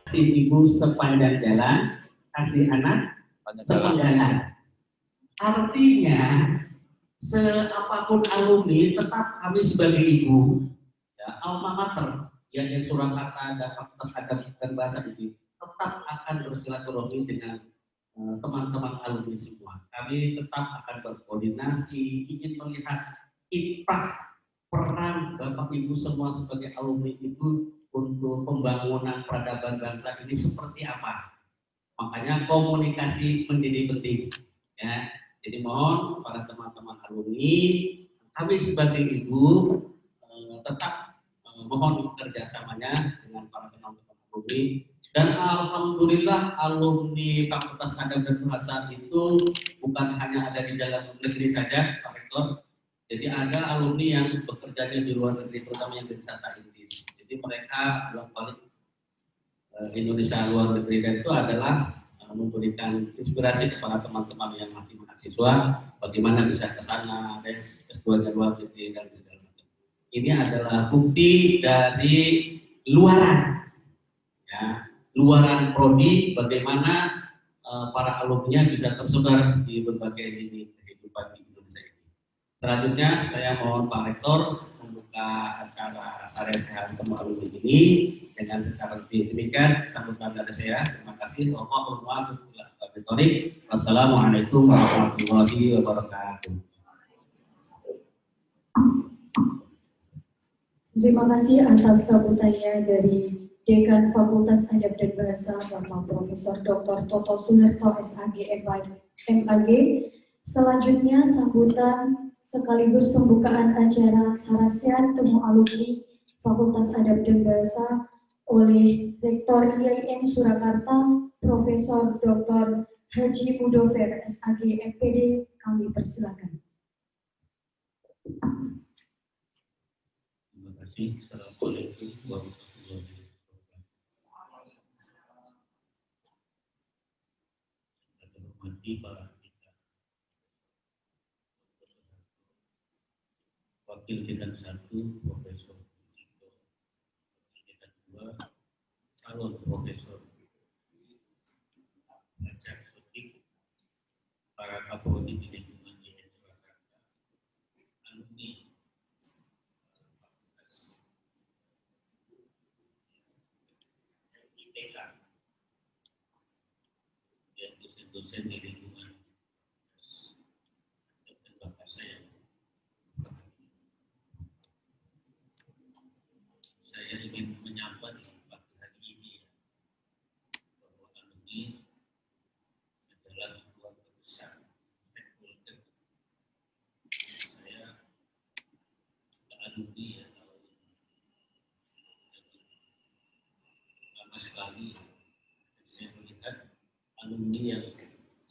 kasih ibu sepanjang jalan, kasih anak sepanjang jalan. Artinya, seapapun alumni, tetap kami sebagai ibu, ya, alma mater, yang Surakarta dan Fakultas Adab dan Bahasa ini, tetap akan bersilaturahmi dengan teman-teman alumni semua. Kami tetap akan berkoordinasi, ingin melihat impact peran Bapak Ibu semua sebagai alumni itu untuk pembangunan peradaban bangsa ini seperti apa. Makanya komunikasi menjadi penting. Ya. Jadi mohon para teman-teman alumni, kami sebagai ibu tetap mohon kerjasamanya dengan para teman-teman alumni. Dan alhamdulillah alumni Fakultas Adab dan Bahasa itu bukan hanya ada di dalam negeri saja, Pak Rektor. Jadi ada alumni yang bekerjanya di luar negeri, terutama yang di wisata Inggris. Jadi mereka bolak-balik Indonesia luar negeri, dan itu adalah memberikan inspirasi kepada teman-teman yang masih mahasiswa, bagaimana bisa ke sana, S2-nya luar negeri dan segala macam. Ini adalah bukti dari luaran, ya, luaran prodi, bagaimana para alumni bisa tersebar di berbagai lini kehidupan di Indonesia ini. Selanjutnya saya mohon Pak Rektor membuka acara Saresehan Temu Alumni ini dengan secara demikian. Sambutan dari saya. Terima kasih. Wassalamualaikum warahmatullahi wabarakatuh. Terima kasih atas sambutannya dari Dekan Fakultas Adab dan Bahasa Bapak Profesor Dr. Toto Suherto SAG MAG. Selanjutnya sambutan sekaligus pembukaan acara Saresehan Temu Alumni Fakultas Adab dan Bahasa oleh Rektor IAIN Surakarta Profesor Dr. Haji Mudover SAG MPD. Kami persilakan. Terima kasih. Assalamualaikum warahmatullahi wabarakatuh. Saya hormati para Wakil Dekan 1 Profesor Jito, Dekan 2 calon Profesor Ajak Sotik, para kapolri di lingkungan IAIN Surakarta, alumni ITK, dan dosen-dosen di lingkungan dan bapak saya ingin menyapa di pagi hari ini bahwa alumni adalah keluarga besar stakeholder. Saya alumni ya tahun lama sekali. Saya melihat alumni yang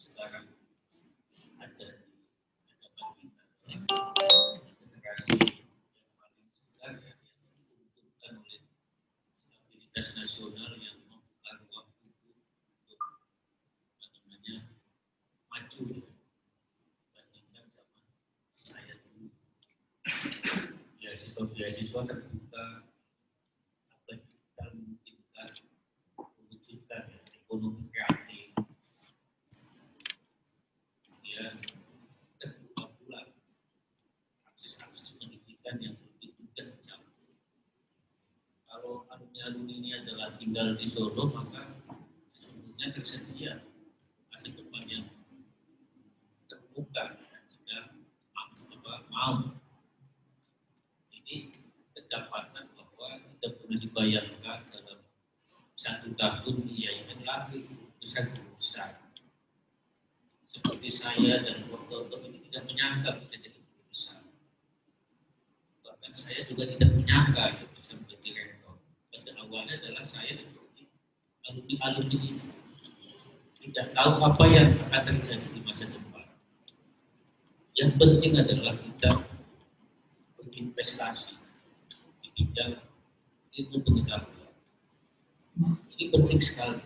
sekarang ada di hadapan kita, generasi yang paling segar ya, oleh stabilitas nasional yang membuka ruang untuk maju dibandingkan zaman saya dulu. Beasiswa terbuka dalam memungkinkan mewujudkan ekonomi kreatif, kemudian terbuka pula akses pendidikan yang lebih mudah dijangkau. Kalau alumni ini adalah tinggal di Solo, maka sesungguhnya tersedia masa depan yang terbuka jika mau. Ini kedapatan bahwa tidak pernah dibayangkan dalam 1 tahun IAIN lahir besar. Seperti saya dan dokter ini tidak menyangka bisa jadi guru besar. Bahkan saya juga tidak menyangka bisa menjadi rektor. Pada awalnya adalah saya seperti alumni ini, tidak tahu apa yang akan terjadi di masa depan. Yang penting adalah kita berinvestasi di bidang ilmu pengetahuan. Ini penting sekali,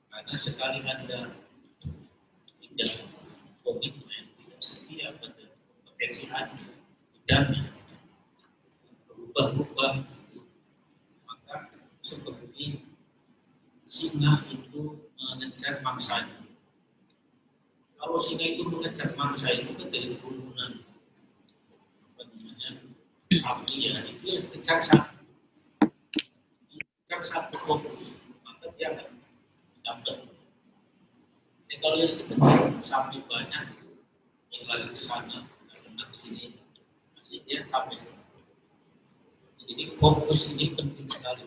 karena sekali Anda tidak komitmen, tidak setia pada kompetensi Anda, bidangnya berubah-ubah, maka seperti singa itu mengejar mangsanya. Kalau singa itu mengejar mangsa itu kan dari kerumunan sapi ya, itu yang kejar satu fokus, maka dia akan dapat. Kalau yang dikejar sapi banyak, yang lagi ke sana, karena ke sini, dia capek. Jadi fokus ini penting sekali.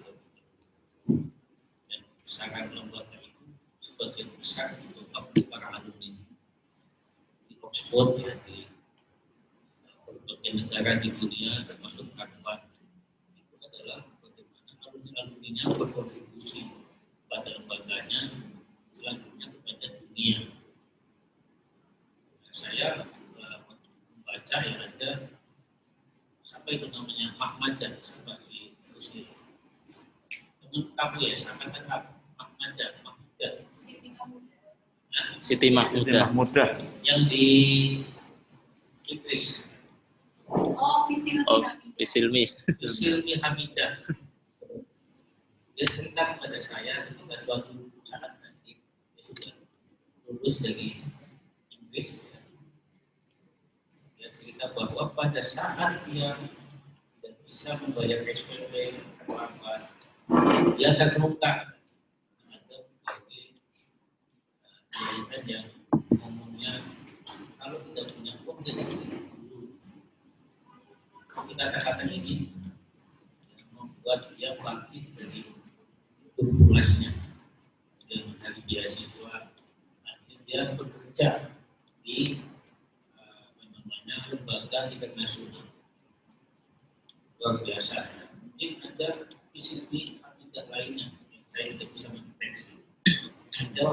Dan usahakan lembaga itu sebagian besar untuk para alumni di Oxford ya, di berbagai negara di dunia termasuk Harvard, itu adalah bagaimana alumni-alumninya berkontribusi pada lembaganya, selanjutnya kepada dunia. Saya membaca yang ada sampai itu namanya Mahmadah, sampai si teman kamu ya, saya katakan Mahmadah. Siti Mahmudah yang di Inggris. Fisilmi Hamidah. Dia cerita kepada saya ketika suatu saat nanti dia sudah lulus dari Inggris. Dia cerita bahwa pada saat dia tidak bisa membayar SPP atau apa, dia terluka. Ada berbagai jaringan yang ngomongnya kalau tidak punya uang dia jadi kata-kata ini membuat dia bangkit dari turbulensnya. Dia mencari beasiswa, akhirnya dia bekerja di lembaga internasional. Luar biasa. Mungkin ada visi tidak lainnya yang saya tidak bisa mendeteksi. Ada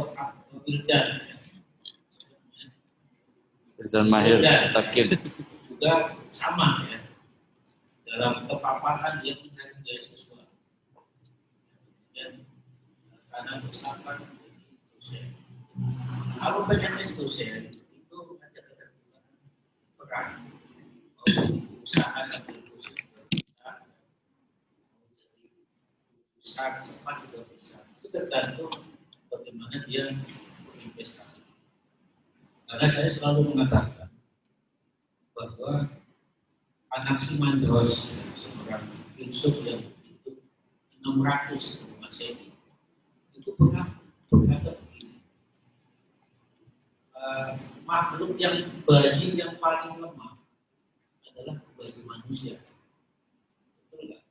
Wildan Mahir Takin juga sama ya. Dalam kepaparan dia mencari beasiswa dan karena bersama dosen. Kalau PNS dosen itu ada ketentuan peran usaha sambil dosen bisa, besar cepat juga bisa. Itu tergantung bagaimana dia berinvestasi. Karena saya selalu mengatakan bahwa anak Simandros, seorang filsuf yang itu 600 sebelum Masehi, itu pernah berkata begini, makhluk yang bayi yang paling lemah adalah bayi manusia. Betul nggak?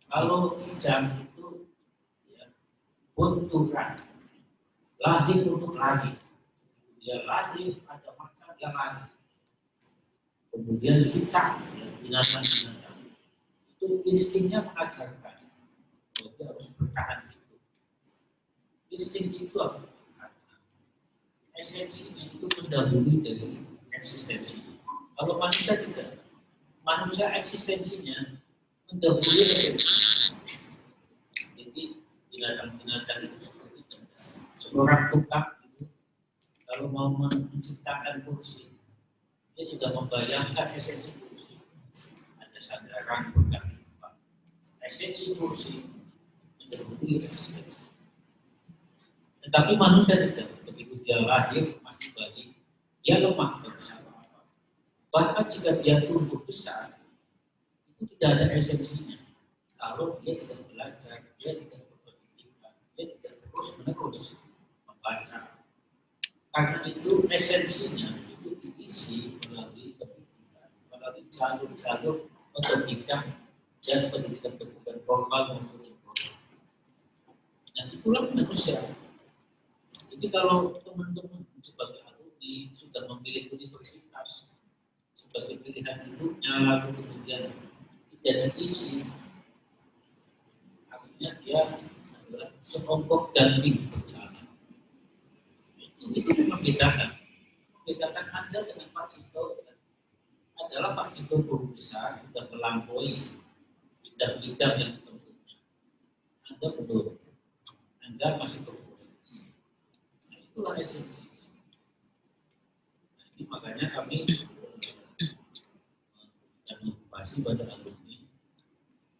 Kalau jam itu ya, benturan, lahir untuk lari, dia lahir ada macam yang lari. Kemudian cicak, binatang-binatang itu instingnya mengajarkan bahwa dia harus bertahan itu. Insting itu apa? Esensinya itu mendahului dari eksistensi. Kalau manusia tidak, manusia eksistensinya mendahului esensi. Jadi binatang-binatang itu seperti itu. Seorang tukang itu kalau mau menciptakan kursi, dia sudah membayangkan esensi kursi. Ada sandaran berkaki empat. Esensi kursi mendahului eksistensi. Tetapi manusia tidak. Begitu dia lahir masih bayi, dia lemah tidak bisa apa-apa. Bahkan jika dia tumbuh besar, itu tidak ada esensinya. Kalau dia tidak belajar, dia tidak berpendidikan, dia tidak terus-menerus membaca. Karena itu esensinya itu diisi melalui pendidikan, melalui jalur-jalur pendidikan dan pendidikan formal maupun informal. Dan itulah manusia. Jadi kalau teman-teman sebagai alumni sudah memilih universitas sebagai pilihan hidupnya, lalu kemudian tidak diisi, artinya dia adalah sekelompok damping berjalan. Itu membedakan Anda dengan Pak Cito adalah Pak Cito guru besar sudah melampaui bidang-bidang yang ditentunya. Anda belum, Anda masih berproses. Nah, itulah esensi. Nah, ini makanya kami menginformasi pada alumni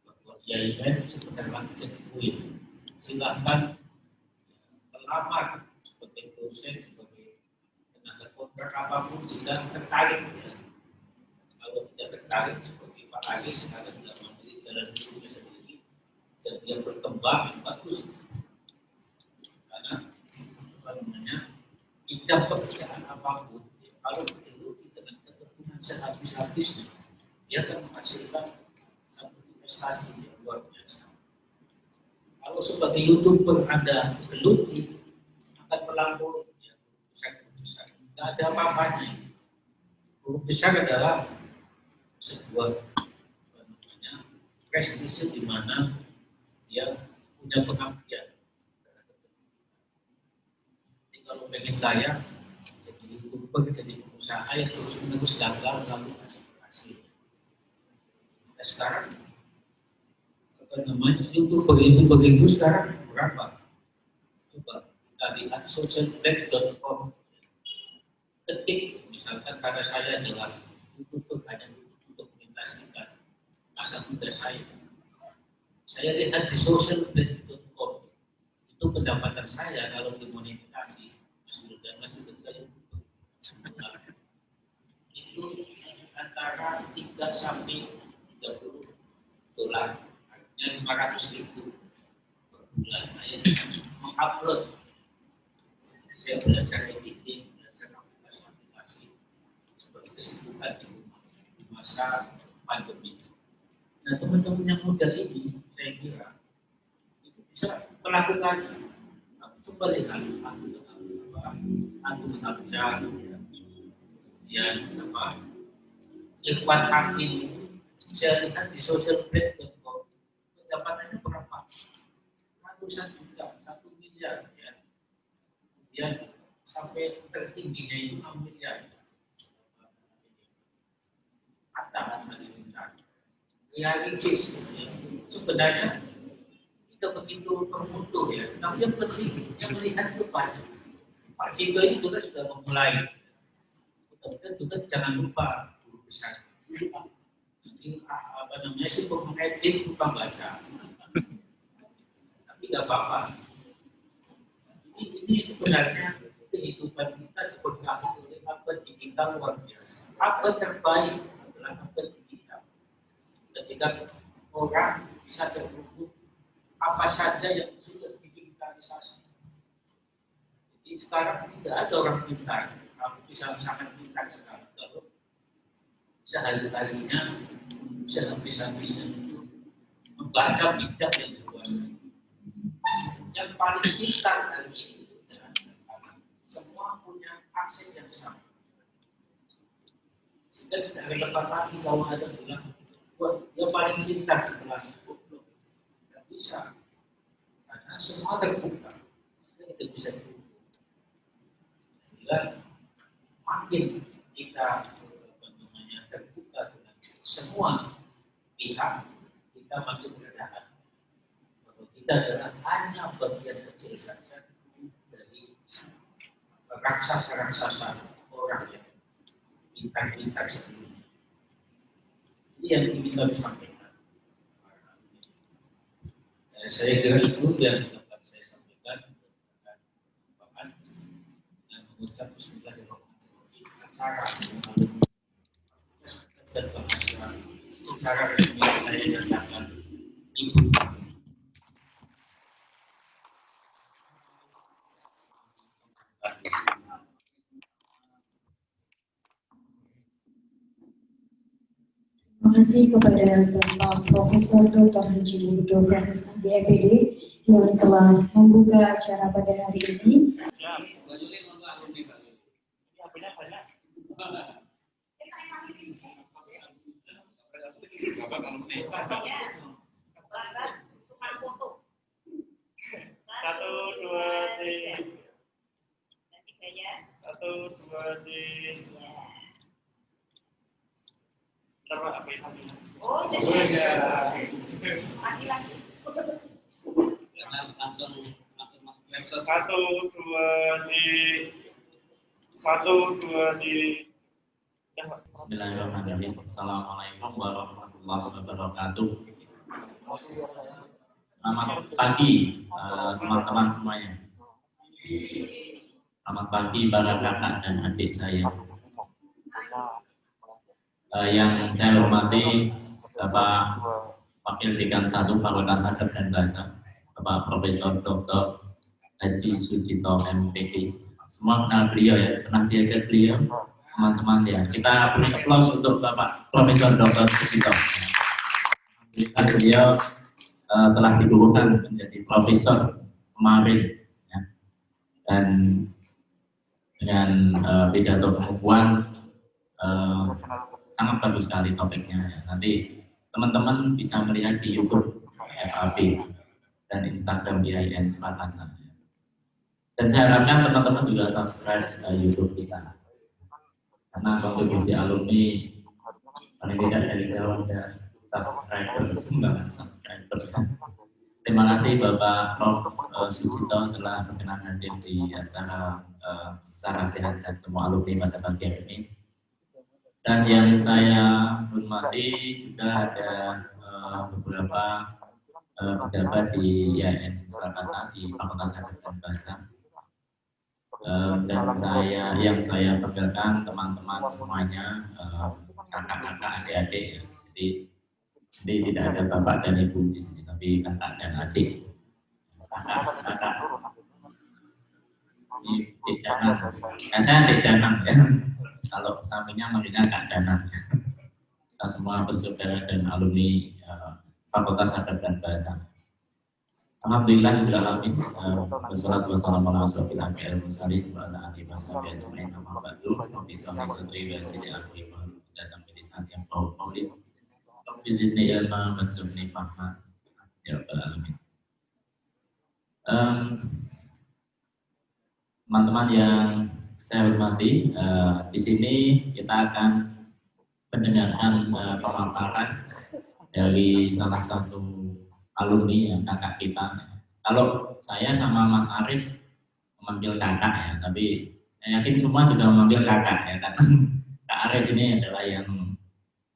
bahwa IAIN sebentar lagi jadi UIN. Silakan dosen, sebagai tenaga kontrak apapun jika tertarik ya. Kalau tidak tertarik seperti Pak Anies sekarang sudah memilih jalan hidupnya sendiri dan dia berkembang bagus. Karena apa namanya bidang pekerjaan apapun ya, kalau digeluti dengan ketekunan sehabis-habisnya dia akan menghasilkan satu investasi yang luar biasa. Kalau sebagai YouTuber Anda geluti akan melampaui ya, besar. Tidak ada apa-apanya. Guru besar adalah sebuah prestise di mana dia punya pengabdian. Jadi kalau pengen kaya, jadi YouTuber, jadi pengusaha yang terus-menerus gagal lalu masih berhasil. Nah, sekarang apa namanya YouTuber itu sekarang berapa? Coba kita lihat socialblade.com, ketik misalkan karena saya adalah YouTuber hanya untuk menginvestasikan masa muda saya lihat di socialblade.com itu pendapatan saya kalau dimonetisasi masih betul itu antara 3 sampai 30 dolar, artinya 500.000 per bulan. Saya mengupload, saya belajar editing, belajar aplikasi sebagai kesibukan di masa pandemi. Nah, teman-teman yang muda ini, saya kira itu bisa melakukannya. Aku coba lihat aku Hamzah, kemudian sama Irfan Hakim. Saya lihat di socialblade.com pendapatannya berapa? Ratusan juta, 1 miliar ya. Kemudian sampai tertingginya itu 6 miliar. Kata halilintar. Realitis sebenarnya tidak begitu termutu ya, tapi yang penting yang melihat depan. Pak Ciko ini juga sudah memulai. Kita juga jangan lupa guru besar. Jadi apa namanya sih mengedit lupa baca. Tapi tidak apa-apa. Ini sebenarnya kehidupan kita diberkahi oleh abad digital luar biasa. Abad terbaik adalah abad digital. Ketika orang bisa terhubung apa saja yang sudah digitalisasi. Jadi sekarang tidak ada orang pintar. Kamu bisa sangat pintar sekali kalau sehari-harinya bisa habis-habisnya itu membaca bidang yang dikuasai. Yang paling pintar hari ini semua punya akses yang sama. Sehingga tidak relevan lagi kalau ada bilang yang paling pintar di kelas belum. Tidak bisa. Karena semua terbuka. Sehingga tidak bisa terbuka. Sehingga makin kita terbuka dengan semua pihak, kita makin berdahan. Bahwa kita adalah hanya bagian kecil saja dari raksasa-raksasa orang yang pintar-pintar sebelumnya. Ini yang ingin kami sampaikan. Saya kira itu yang dapat saya sampaikan dan mengucap bismillahirrahmanirrahim. Acara dan bahasa secara resmi saya nyatakan Ibu. Terima kasih kepada Bapak Profesor Dr. Haji Mudovi SAG EPD yang telah membuka acara pada hari ini. Satu, dua, tiga. Satu, dua, tiga. Coba apa yang satu? Oh, laki-laki. Langsung. Satu, dua, tiga. Satu, dua, tiga. Bismillahirrahmanirrahim. Assalamualaikum warahmatullahi wabarakatuh. Selamat pagi teman-teman semuanya. Selamat pagi para kakak dan adik saya. Yang saya hormati Bapak Wakil Dekan 1 Fakultas Adab dan Bahasa, Bapak Profesor Dr. Haji Sujito MPD. Semua kenal beliau ya, pernah diajar beliau, teman-teman ya. Kita beri aplaus untuk Bapak Profesor Dr. Sujito. Beliau telah dikukuhkan menjadi profesor kemarin ya. Dan dengan pidato pengukuhan sangat bagus sekali topiknya ya. Nanti teman-teman bisa melihat di YouTube FAB dan Instagram BIN Jakarta. Dan saya harapkan teman-teman juga subscribe YouTube kita, karena kontribusi alumni paling tidak dari jauh ada subscriber, sumbangan subscriber. Terima kasih Bapak Prof. Sujito telah berkenan hadir di acara secara sehat dan temu alumni pada pagi hari ini. Dan yang saya hormati juga ada beberapa pejabat di IAIN Jakarta di Fakultas Adab dan Bahasa. Dan yang saya banggakan teman-teman semuanya, kakak-kakak, adik-adik. Jadi tidak ada bapak dan ibu di sini, tapi kakak dan adik. Kakak. Ini Dik Danang. Nah, saya Dik Danang ya. Kalau sampingnya manggilnya Kak Danang. Kita semua bersaudara dan alumni Fakultas Adab dan Bahasa. Alhamdulillah alamin. Wassalatu wassalamu ala asyrofil anbiya'i wal mursalin wa ala alihi washabihi ajmain. Amma ba'du. Rabbi shrah li sadri wa yassir li amri wahlul 'uqdatam min lisani yafqahu qawli. Rabbi zidni ilma warzuqni fahma. Ya rabbal alamin. Teman-teman yang saya hormati, di sini kita akan mendengarkan pemaparan dari salah satu alumni yang kakak kita. Kalau saya sama Mas Aris memanggil kakak ya, tapi saya yakin semua juga memanggil kakak ya, karena Kak Aris ini adalah yang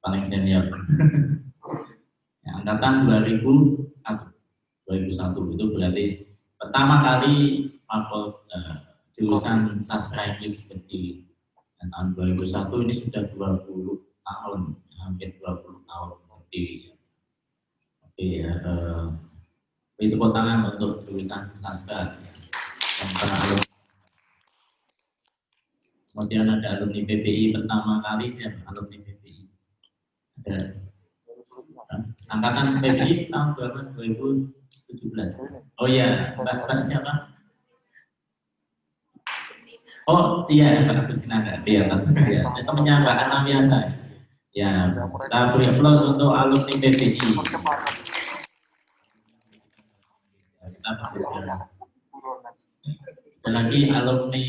paling senior. Ya, angkatan 2001 itu berarti pertama kali jurusan sastra Inggris berdiri. Dan tahun 2001 ini sudah 20 tahun, hampir 20 tahun berdiri. Oke ya, itu tepuk tangan untuk jurusan sastra yang para alumni. Kemudian ada alumni PPI pertama kali, siapa alumni PPI? Ada angkatan PPI tahun berapa? 2017. Oh iya, Mbak siapa? Oh iya, Mbak Agustina ada. Iya, itu menyambakan nama biasa. Ya, kita beri aplaus untuk alumni PPI. Kita bersaudara. Dan lagi alumni,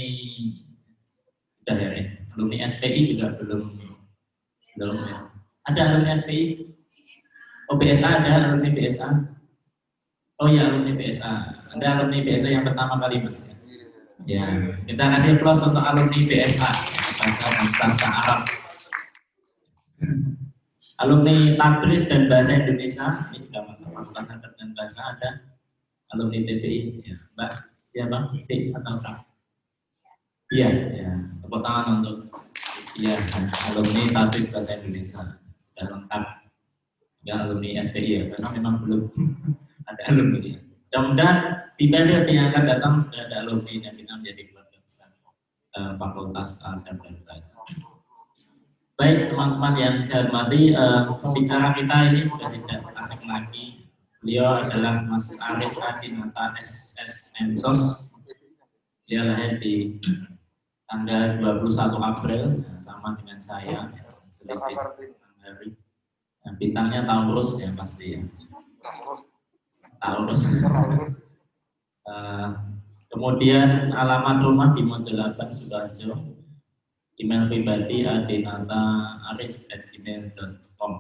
sudah ya, alumni SPI juga belum ya. Ada alumni SPI? Oh BSA ada alumni BSA? Oh iya alumni BSA. Ada alumni BSA yang pertama kali Mas. Ya, kita kasih aplaus untuk alumni BSA, Bahasa dan Sastra Arab. Alumni Tadris dan Bahasa Indonesia, ini juga masuk Fakultas Adab dan Bahasa, ada alumni TPI. Ya, Mbak, siapa? T atau K? Iya, ya. Tepuk tangan untuk alumni Tadris Bahasa Indonesia. Sudah lengkap. Ya, alumni SPI ya, karena memang belum ada alumni. Mudah-mudahan di periode yang akan datang sudah ada alumni yang kita menjadi keluarga besar Fakultas Adab dan Bahasa. Baik teman-teman yang saya hormati, pembicara kita ini sudah tidak asing lagi. Beliau adalah Mas Aris Adinata SSM SOS. Dia lahir di tanggal 21 April, sama dengan saya, selisih hari. Bintangnya Taurus ya pasti ya. Taurus. Kemudian alamat rumah di Mojolaban, Sukoharjo. Email pribadi adinata@aris@gmail.com.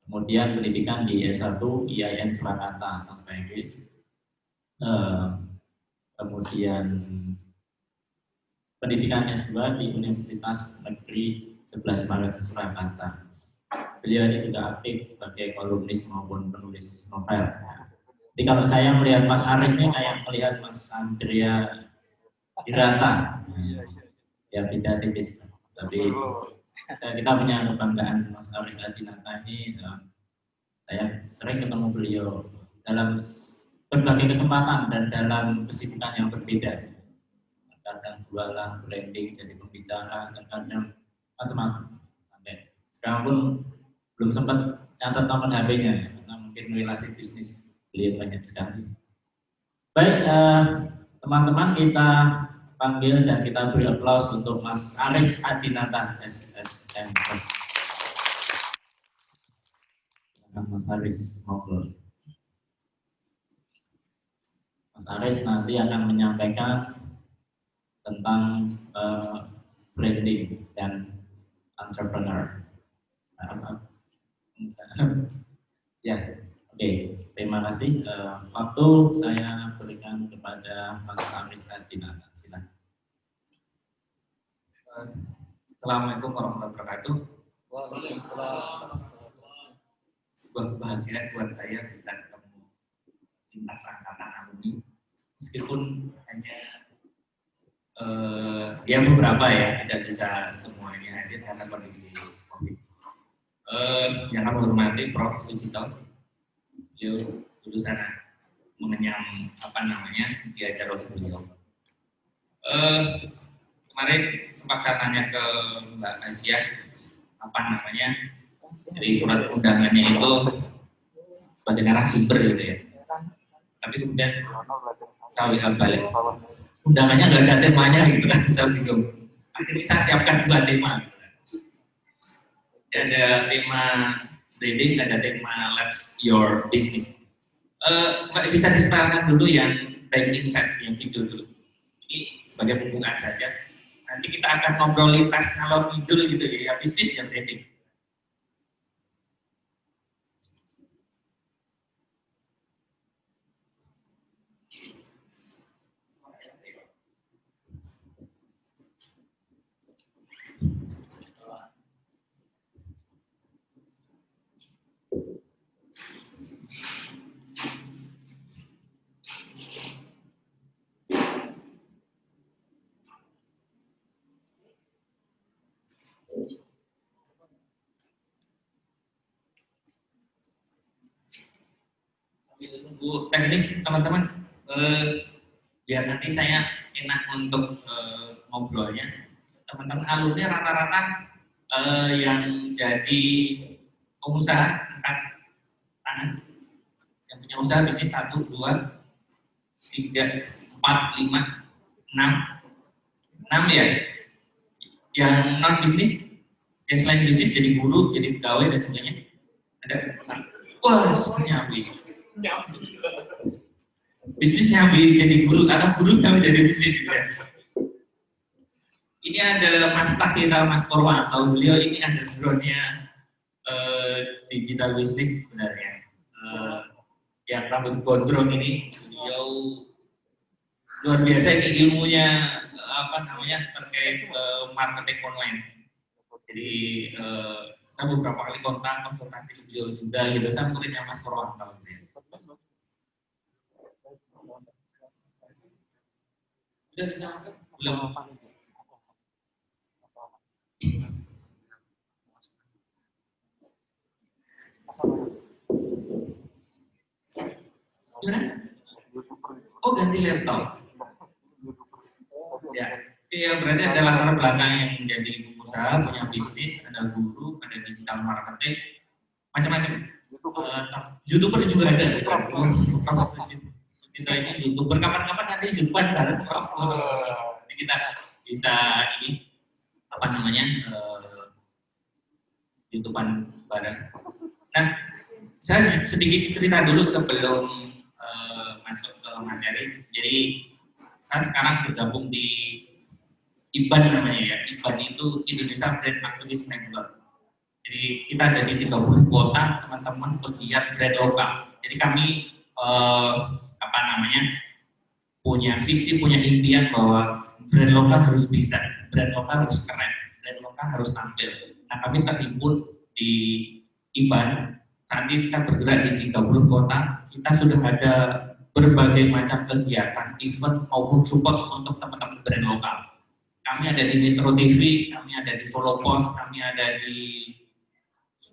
Kemudian pendidikan di S1 IAIN Jakarta, sastra Inggris. Kemudian pendidikan S2 di Universitas Negeri 11 Maret Surakarta. Beliau ini juga aktif sebagai kolumnis maupun penulis novel. Jadi kalau saya melihat Mas Aris ini kayak melihat Mas Andrea Hirata. Ya tidak tipis, tapi kita punya kebanggaan Mas Aris Adinata ini. Saya sering ketemu beliau dalam berbagai kesempatan dan dalam kesibukan yang berbeda. Kadang jualan, branding, jadi pembicara, kadang macam-macam. Sampai sekarang pun belum sempat catat nomor HP-nya karena mungkin relasi bisnis beliau banyak sekali. Baik, teman-teman, kita panggil dan kita beri aplaus untuk Mas Aris Adinata SSM. Mas Aris ngobrol. Mas Aris nanti akan menyampaikan tentang branding dan entrepreneur. Ya, oke. Terima kasih. Waktu saya berikan kepada Mas Aris Adinata. Silakan. Assalamualaikum warahmatullahi wabarakatuh. Waalaikumsalam. Sebuah kebahagiaan buat saya bisa ketemu lintas angkatan alumni, meskipun hanya ya beberapa ya, tidak bisa semuanya hadir karena kondisi COVID. Yang kami hormati Prof. Wisito, beliau lulusan mengenyam diajar oleh beliau. Kemarin sempat saya tanya ke Mbak Asia dari surat undangannya itu sebagai narasumber gitu ya. Tapi kemudian saya lihat balik, undangannya nggak ada temanya gitu kan, saya bingung. Akhirnya saya siapkan 2 tema. Ada tema branding, ada tema Let's Your Business. Mbak bisa disetelkan dulu yang Bank Insight, yang video dulu. Ini sebagai pembukaan saja. Nanti kita akan ngobrol lintas ngalor ngidul gitu ya, bisnis dan branding. Nunggu teknis teman-teman, biar nanti saya enak untuk ngobrolnya. Teman-teman alumni rata-rata yang jadi pengusaha, angkat tangan. Yang punya usaha bisnis 1, 2, 3, 4, 5, 6 ya. Yang non bisnis, yang selain bisnis jadi guru, jadi pegawai dan sebagainya. Ada? Wah, nyambi. Bisnis nyambi jadi guru, atau guru nyambi jadi bisnis gitu ya. Ini ada Mas Tahira, Mas Purwanto, beliau ini underground-nya digital bisnis sebenarnya. Yang rambut gondrong ini, beliau luar biasa, ini ilmunya terkait marketing online. Jadi saya beberapa kali kontak konsultasi beliau juga gitu, saya muridnya Mas Purwanto. Udah bisa masuk? Belum. Gimana? Oh, ganti laptop. Ya, berarti ada latar belakang yang menjadi pengusaha, punya bisnis, ada guru, ada digital marketing, macam-macam. YouTuber juga ada. Kita ini YouTuber, kapan-kapan nanti YouTuber bareng, Prof. Jadi kita bisa ini YouTuber bareng. Nah, saya sedikit cerita dulu sebelum masuk ke materi. Jadi saya sekarang bergabung di IBAN namanya ya. IBAN itu Indonesia Brand Activist Network. Jadi kita ada di 30 kota, teman-teman pegiat brand lokal. Jadi kami punya visi, punya impian bahwa brand lokal harus bisa, brand lokal harus keren, brand lokal harus tampil. Nah, kami terhimpun di IBAN. Saat ini kita bergerak di 30 kota, kita sudah ada berbagai macam kegiatan, event maupun support untuk teman-teman brand lokal. Kami ada di Metro TV, kami ada di Solo Pos, kami ada di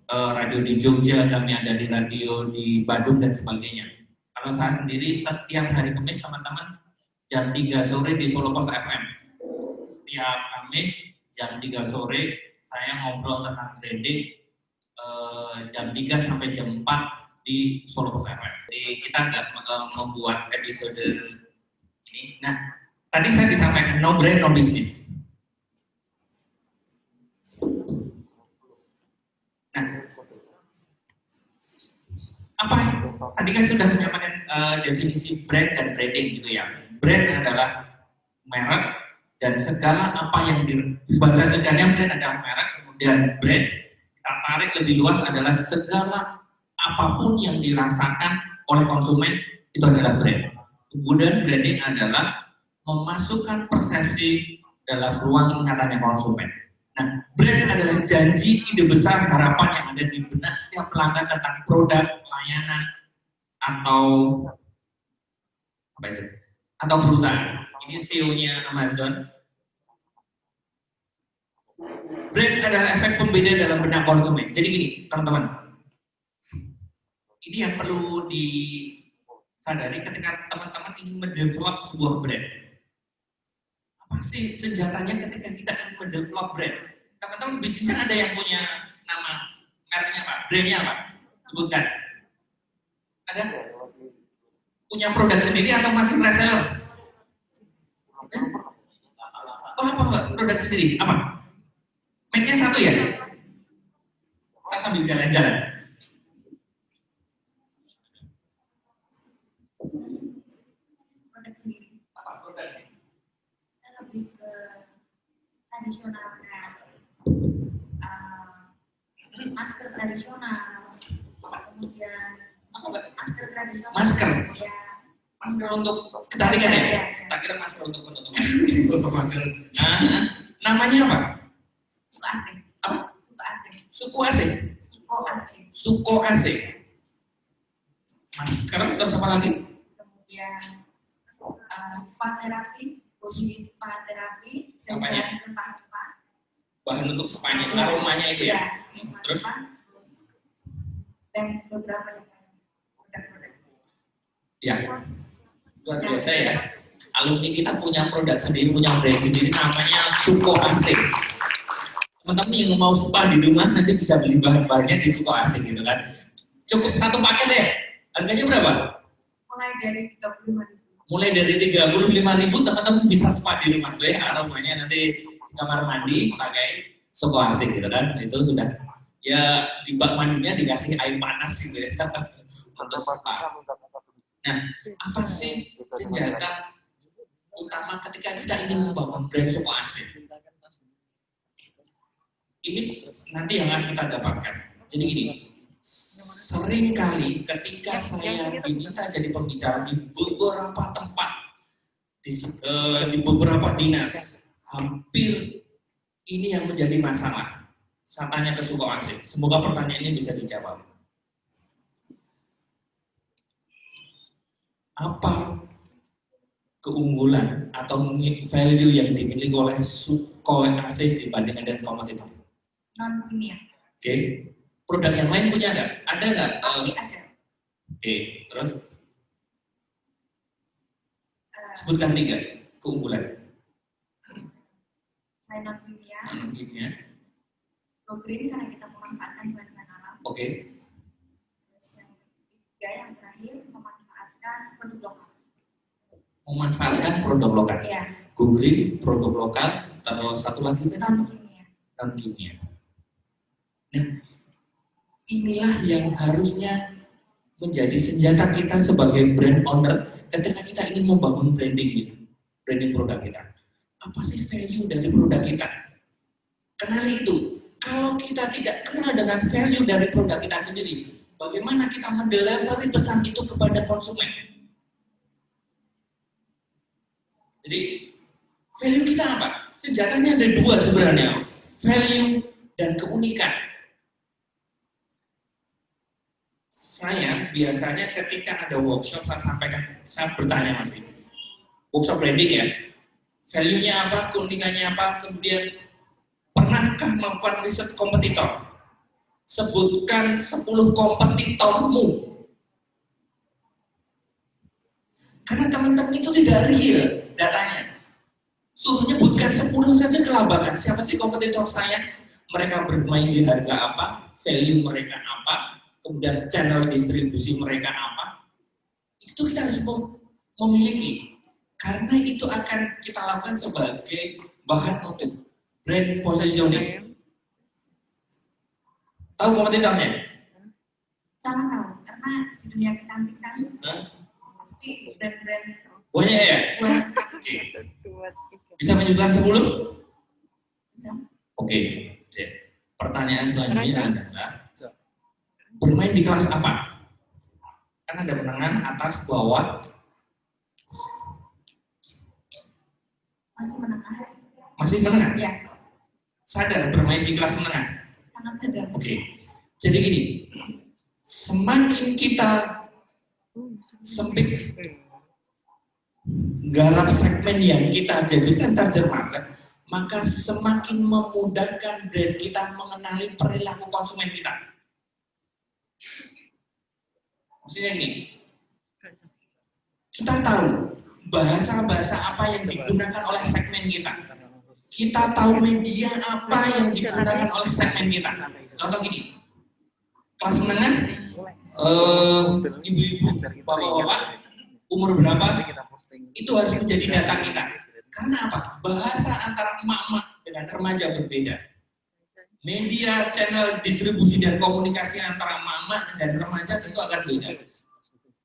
radio di Jogja, kami ada di radio di Bandung dan sebagainya. Kalau saya sendiri setiap hari Kamis teman-teman jam 3 sore di Solo Pos FM. Setiap Kamis jam 3 sore saya ngobrol tentang branding jam 3 sampai jam 4 di Solo Pos FM. Jadi kita nggak membuat episode ini. Nah, tadi saya disampaikan no brand no business. Nah, apa? Tadi kan sudah menyampaikan definisi brand dan branding gitu ya. Brand adalah merek dan segala apa yang di bahasa sederhananya brand adalah merek, kemudian brand kita tarik lebih luas adalah segala apapun yang dirasakan oleh konsumen itu adalah brand. Kemudian branding adalah memasukkan persepsi dalam ruang ingatannya konsumen. Nah, brand adalah janji, ide besar, harapan yang ada di benak setiap pelanggan tentang produk, pelayanan, atau apa itu? Atau perusahaan. Ini CEO-nya Amazon. Brand adalah efek pembeda dalam benak konsumen. Jadi gini, teman-teman. Ini yang perlu disadari ketika teman-teman ingin mendevelop sebuah brand. Apa sih senjatanya ketika kita ingin mendevelop brand? Teman-teman bisnisnya ada yang punya nama, mereknya apa? Brandnya apa? Sebutkan. Ada? Punya produk sendiri atau masih reseller? Oh apa enggak? Produk sendiri? Apa? Make-nya satu ya? Kita sambil jalan-jalan. Lebih ke tradisional masker tradisional, kemudian masker tradisional. Masker? Ya. Masker untuk kecantikan ya? Tak kira masker untuk penutupan. Masker. Namanya apa? Suku asing. Apa? Suku asing. Suku asing? Suku asing. Suku asing. Masker terus apa lagi? Kemudian spa terapi. Body spa terapi dengan rempah-rempah. Bahan untuk spanya, aromanya itu ya? Terus? Dan beberapa yang produk-produk. Ya, luar biasa ya. Alumni kita punya produk sendiri, punya brand sendiri, namanya Suko Asing. Teman-teman yang mau spa di rumah nanti bisa beli bahan-bahannya di Suko Asing gitu kan. Cukup satu paket deh. Harganya berapa? Mulai dari 35.000. Mulai dari 35.000 teman-teman bisa spa di rumah tuh ya, aromanya nanti di kamar mandi pakai Suko Asing gitu kan. Itu sudah ya di bak mandinya dikasih air panas gitu ya untuk spa. Nah, apa sih senjata utama ketika kita ingin membangun brand Suko Asing? Ini nanti yang akan kita dapatkan. Jadi gini, sering kali ketika saya diminta jadi pembicara di beberapa tempat, di beberapa dinas, hampir ini yang menjadi masalah. Saya tanya ke Suko Asing, semoga pertanyaan ini bisa dijawab. Apa keunggulan atau value yang dimiliki oleh Suko Asing dibandingkan dengan kompetitor? Non-kimia. Oke. Produk yang lain punya nggak? Ada nggak? Pasti ada. Oke, terus? Sebutkan 3 keunggulan. Selain non-kimia, Non-kimia. Go green karena kita memanfaatkan bahan-bahan alam. Oke. Terus yang ketiga, yang terakhir, memanfaatkan produk lokal. Memanfaatkan produk lokal. Iya. Go green, produk lokal, terus satu lagi Non-kimia. non-kimia. Nah, inilah yang harusnya menjadi senjata kita sebagai brand owner ketika kita ingin membangun branding gitu, branding produk kita. Apa sih value dari produk kita? Kenali itu. Kalau kita tidak kenal dengan value dari produk kita sendiri, bagaimana kita mendelivery pesan itu kepada konsumen? Jadi, value kita apa? Senjatanya ada 2 sebenarnya, value dan keunikan. saya biasanya ketika ada workshop saya sampaikan, saya bertanya Mas, workshop branding ya, value-nya apa, keunikannya apa, kemudian pernahkah melakukan riset kompetitor? Sebutkan 10 kompetitormu. Karena teman-teman itu tidak real datanya. Suruh nyebutkan 10 saja kelabakan. Siapa sih kompetitor saya? Mereka bermain di harga apa? Value mereka apa? Kemudian channel distribusi mereka apa? Itu kita harus memiliki. Karena itu akan kita lakukan sebagai bahan untuk brand positioning. Tahu kompetitornya? Sama tahu, karena di dunia kecantikan pasti brand-brand banyak ya? banyak. Oke. Bisa menyebutkan 10? Bisa. Oke. Pertanyaan selanjutnya adalah bermain di kelas apa? Kan ada menengah, atas, bawah. Masih menengah. Masih menengah? Ya, Sadar bermain di kelas menengah? sangat sadar. Oke. Jadi gini, semakin kita sempit garap segmen yang kita jadikan target market, maka semakin memudahkan brand kita mengenali perilaku konsumen kita. Maksudnya gini, kita tahu bahasa-bahasa apa yang digunakan oleh segmen kita. Kita tahu media apa yang digunakan oleh segmen kita. Contoh gini, kelas menengah, ibu-ibu, bapak-bapak, umur berapa, itu harus menjadi data kita. Karena apa? Bahasa antara emak-emak dengan remaja berbeda. Media, channel, distribusi, dan komunikasi antara emak-emak dan remaja tentu akan beda.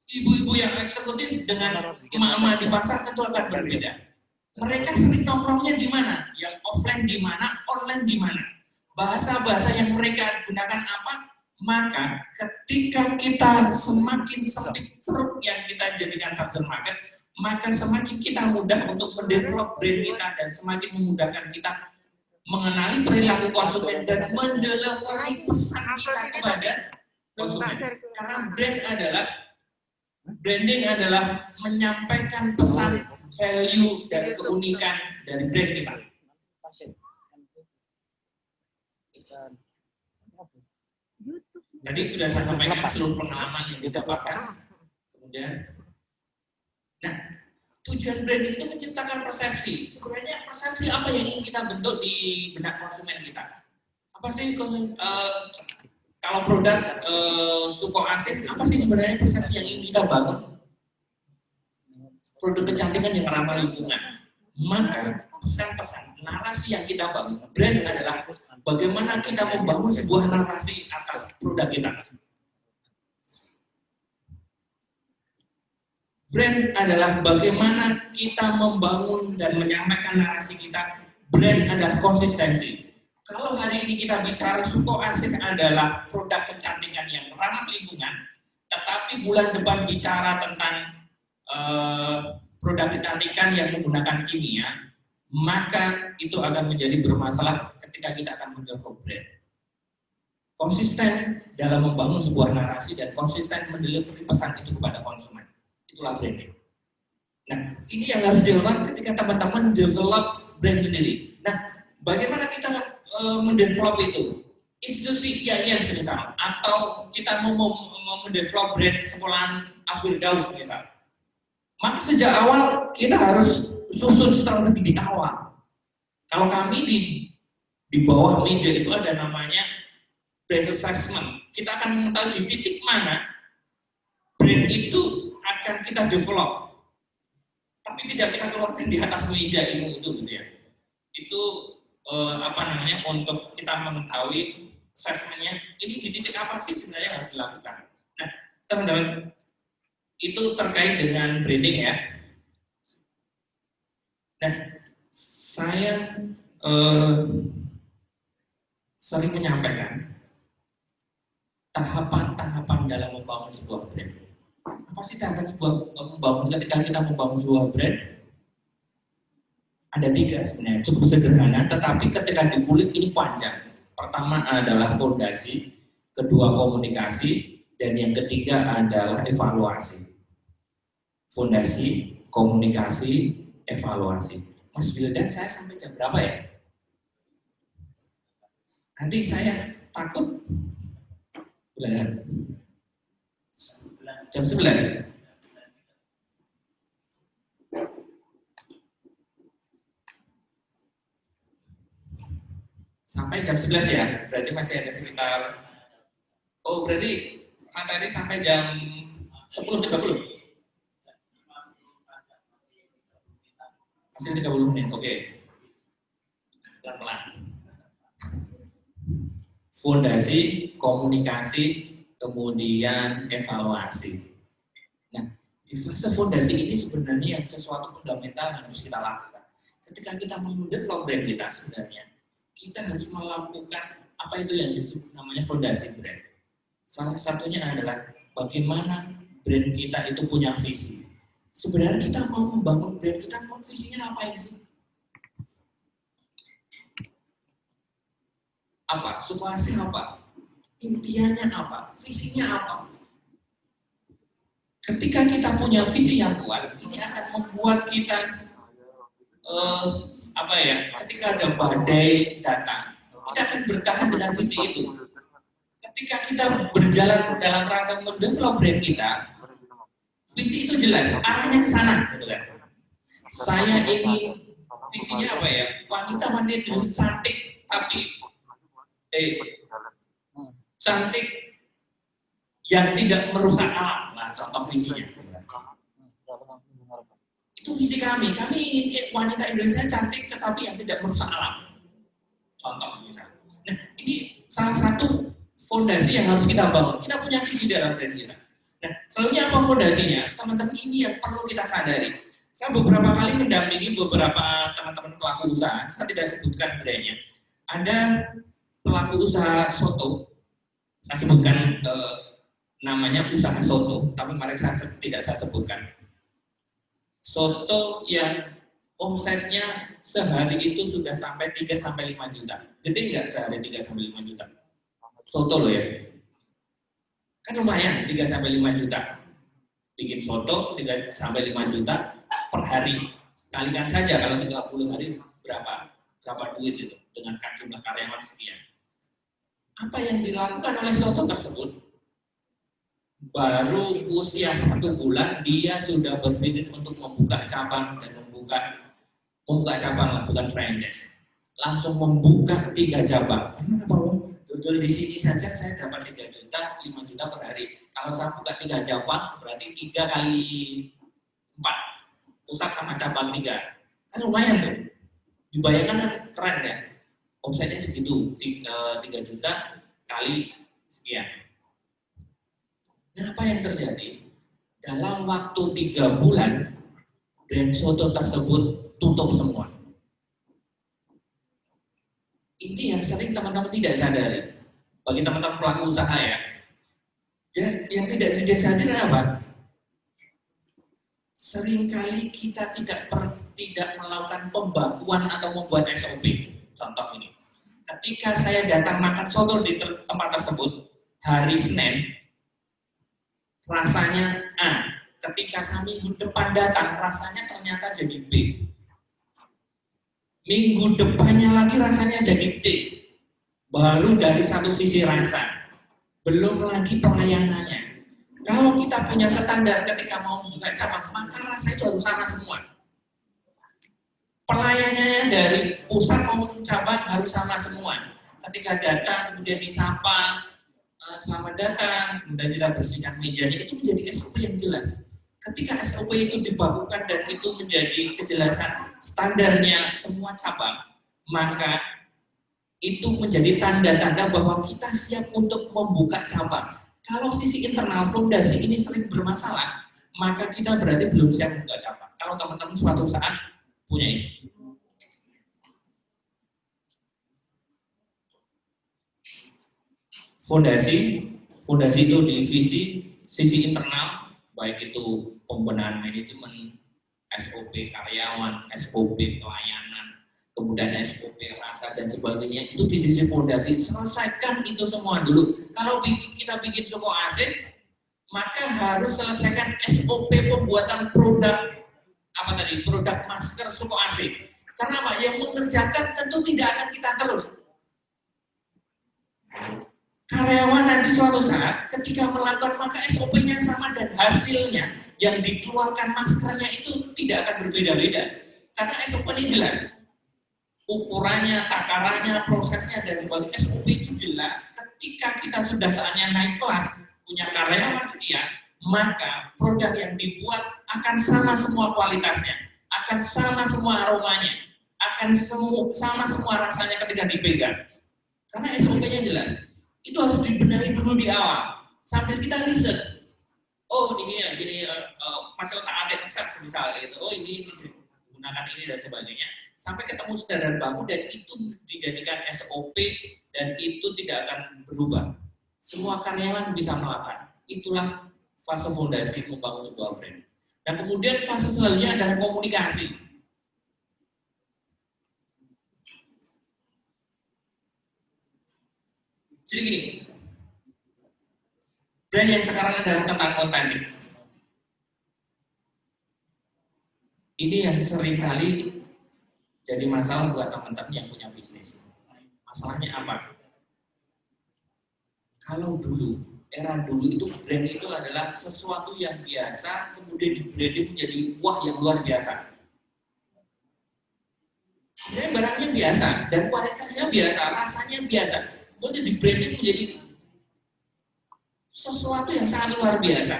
Ibu-ibu yang eksekutif dengan emak-emak di pasar tentu akan berbeda. Mereka sering nongkrongnya di mana? Yang offline di mana? Online di mana? Bahasa-bahasa yang mereka gunakan apa? Maka ketika kita semakin sempit ceruk yang kita jadikan target market, maka semakin kita mudah untuk mendevelop brand kita dan semakin memudahkan kita mengenali perilaku konsumen dan mendelivery pesan kita kepada konsumen. Karena branding adalah menyampaikan pesan, value, dan keunikan dari brand kita. Tadi sudah saya sampaikan seluruh pengalaman yang didapatkan. Kemudian, nah, tujuan brand itu menciptakan persepsi. Sebenarnya persepsi apa yang ingin kita bentuk di benak konsumen kita? Apa sih kalau produk Suko Asih, apa sih sebenarnya persepsi yang ingin kita bangun? Produk kecantikan yang ramah lingkungan. Maka pesan-pesan, narasi yang kita bangun, brand adalah bagaimana kita membangun sebuah narasi atas produk kita. Brand adalah bagaimana kita membangun dan menyampaikan narasi kita. Brand adalah konsistensi. Kalau hari ini kita bicara Suko Asih adalah produk kecantikan yang ramah lingkungan, tetapi bulan depan bicara tentang produk kecantikan yang menggunakan kimia, maka itu akan menjadi bermasalah ketika kita akan mendevelop brand. Konsisten dalam membangun sebuah narasi dan konsisten mendelivery pesan itu kepada konsumen. Itulah branding. Nah, ini yang harus dilakukan ketika teman-teman develop brand sendiri. Nah, bagaimana kita mendevelop itu? Institusi IAIN misalnya, atau kita mau mendevelop brand sekolahan Afirdaus misalnya. Maka sejak awal kita harus susun strategi di awal. Kalau kami di bawah meja itu ada namanya brand assessment. Kita akan mengetahui di titik mana brand itu akan kita develop. Tapi tidak kita keluarkan di atas meja ilmu itu gitu ya. Itu untuk kita mengetahui assessment-nya ini di titik apa sih sebenarnya yang harus dilakukan. Nah, teman-teman, itu terkait dengan branding ya. Nah, saya sering menyampaikan tahapan-tahapan dalam membangun sebuah brand. Apa sih tahapan ketika kita membangun sebuah brand? Ada 3 sebenarnya, cukup sederhana, tetapi ketika dikulik ini panjang. Pertama adalah fondasi, kedua komunikasi, Dan yang ketiga adalah evaluasi. Fondasi, komunikasi, evaluasi. Mas Wildan, saya sampai jam berapa ya? Nanti saya takut jam 11. Sampai jam 11 ya, berarti masih ada sekitar, oh berarti materi sampai jam 10.30. Masih 30 menit, oke. Pelan-pelan. Fondasi, komunikasi, kemudian evaluasi. Nah, di fase fondasi ini sebenarnya yang sesuatu fundamental yang harus kita lakukan. Ketika kita mendevelop brand kita sebenarnya, kita harus melakukan apa itu yang disebut namanya fondasi brand. Salah satunya adalah bagaimana brand kita itu punya visi. Sebenarnya kita mau membangun brand kita, mau visinya apa sih? Apa? Situasi apa? Impiannya apa? Visinya apa? Ketika kita punya visi yang kuat, ini akan membuat kita ketika ada badai datang, kita akan bertahan dengan visi itu. Ketika kita berjalan dalam rangka mendevelop brand kita, visi itu jelas, arahnya ke sana, gitu kan. Saya ingin visinya apa ya? Wanita-wanita itu cantik, tapi cantik yang tidak merusak alam. Nah, contoh visinya. Itu visi kami. Kami ingin wanita Indonesia cantik tetapi yang tidak merusak alam. Contoh misalnya. Nah, ini salah satu fondasi yang harus kita bangun. Kita punya visi dalam brand kita. Nah, selalunya apa fondasinya? Teman-teman, ini yang perlu kita sadari. Saya beberapa kali mendampingi beberapa teman-teman pelaku usaha. Saya tidak sebutkan brandnya. Ada pelaku usaha soto. Saya sebutkan namanya usaha soto, tapi mereka tidak saya sebutkan. Soto yang omsetnya sehari itu sudah sampai 3-5 juta. Gede nggak sehari 3-5 juta? Soto loh ya. Kan lumayan 3-5 juta. Bikin soto 3-5 juta per hari. Kalikan saja kalau 30 hari berapa duit itu dengan jumlah karyawan sekian. Apa yang dilakukan oleh soto tersebut? Baru usia 1 bulan dia sudah berpikir untuk membuka cabang dan membuka cabang lah, bukan franchise. Langsung membuka 3 cabang. Karena apa? Dodol di sini saja saya dapat 3 juta, 5 juta per hari. Kalau saya buka 3 cabang berarti 3 kali 4. Pusat sama cabang 3. Kan lumayan tuh. Dibayangkan kan keren ya. Omsetnya segitu, 3 juta kali sekian. Nah, apa yang terjadi? Dalam waktu 3 bulan, brand soto tersebut tutup semua. Ini yang sering teman-teman tidak sadari. Bagi teman-teman pelaku usaha ya. Yang tidak sadari apa? Seringkali kita tidak melakukan pembakuan atau membuat SOP. Contoh ini. Ketika saya datang makan soto di tempat tersebut, hari Senin, rasanya A. Ketika saya minggu depan datang, rasanya ternyata jadi B. Minggu depannya lagi rasanya jadi C. Baru dari satu sisi rasa. Belum lagi pelayanannya. Kalau kita punya standar ketika mau membuka cabang, maka rasa itu harus sama semua. Pelayanannya dari pusat maupun cabang harus sama semua. Ketika datang, kemudian disapa, selamat datang, kemudian kita bersihkan mejanya, itu menjadi SOP yang jelas. Ketika SOP itu dibakukan dan itu menjadi kejelasan standarnya semua cabang, maka itu menjadi tanda-tanda bahwa kita siap untuk membuka cabang. Kalau sisi internal fondasi ini sering bermasalah, maka kita berarti belum siap membuka cabang. Kalau teman-teman suatu saat punya itu. Fondasi itu di sisi internal, baik itu pembenahan manajemen, SOP karyawan, SOP pelayanan, kemudian SOP, rasa dan sebagainya, itu di sisi fondasi. Selesaikan itu semua dulu. Kalau kita bikin suko AC, maka harus selesaikan SOP pembuatan produk produk masker suko AC. Karena apa? Yang mengerjakan tentu tidak akan kita terus. Karyawan nanti suatu saat ketika melakukan maka SOP-nya sama dan hasilnya yang dikeluarkan maskernya itu tidak akan berbeda-beda. Karena SOP ini jelas. Ukurannya, takarannya, prosesnya, dan sebagainya. SOP itu jelas. Ketika kita sudah saatnya naik kelas, punya karyawan sekian, maka produk yang dibuat akan sama semua kualitasnya, akan sama semua aromanya, akan sama semua rasanya ketika dipegang. Karena SOP-nya jelas. Itu harus dibenahi dulu di awal, sambil kita riset. Oh ini ya, gini masih otak-atik research misalnya gitu. Oh ini gunakan ini dan sebagainya. Sampai ketemu standar baku dan itu dijadikan SOP dan itu tidak akan berubah. Semua karyawan bisa melakukan. Itulah fase fondasi membangun sebuah brand. Dan kemudian fase selanjutnya adalah komunikasi. Jadi gini, brand yang sekarang adalah tentang otentik. Ini yang seringkali jadi masalah buat teman-teman yang punya bisnis. Masalahnya apa? Kalau dulu, era dulu itu brand itu adalah sesuatu yang biasa, kemudian di-branding menjadi wah yang luar biasa. Sebenarnya barangnya biasa, dan kualitasnya biasa, rasanya biasa. Kemudian di-branding menjadi sesuatu yang sangat luar biasa.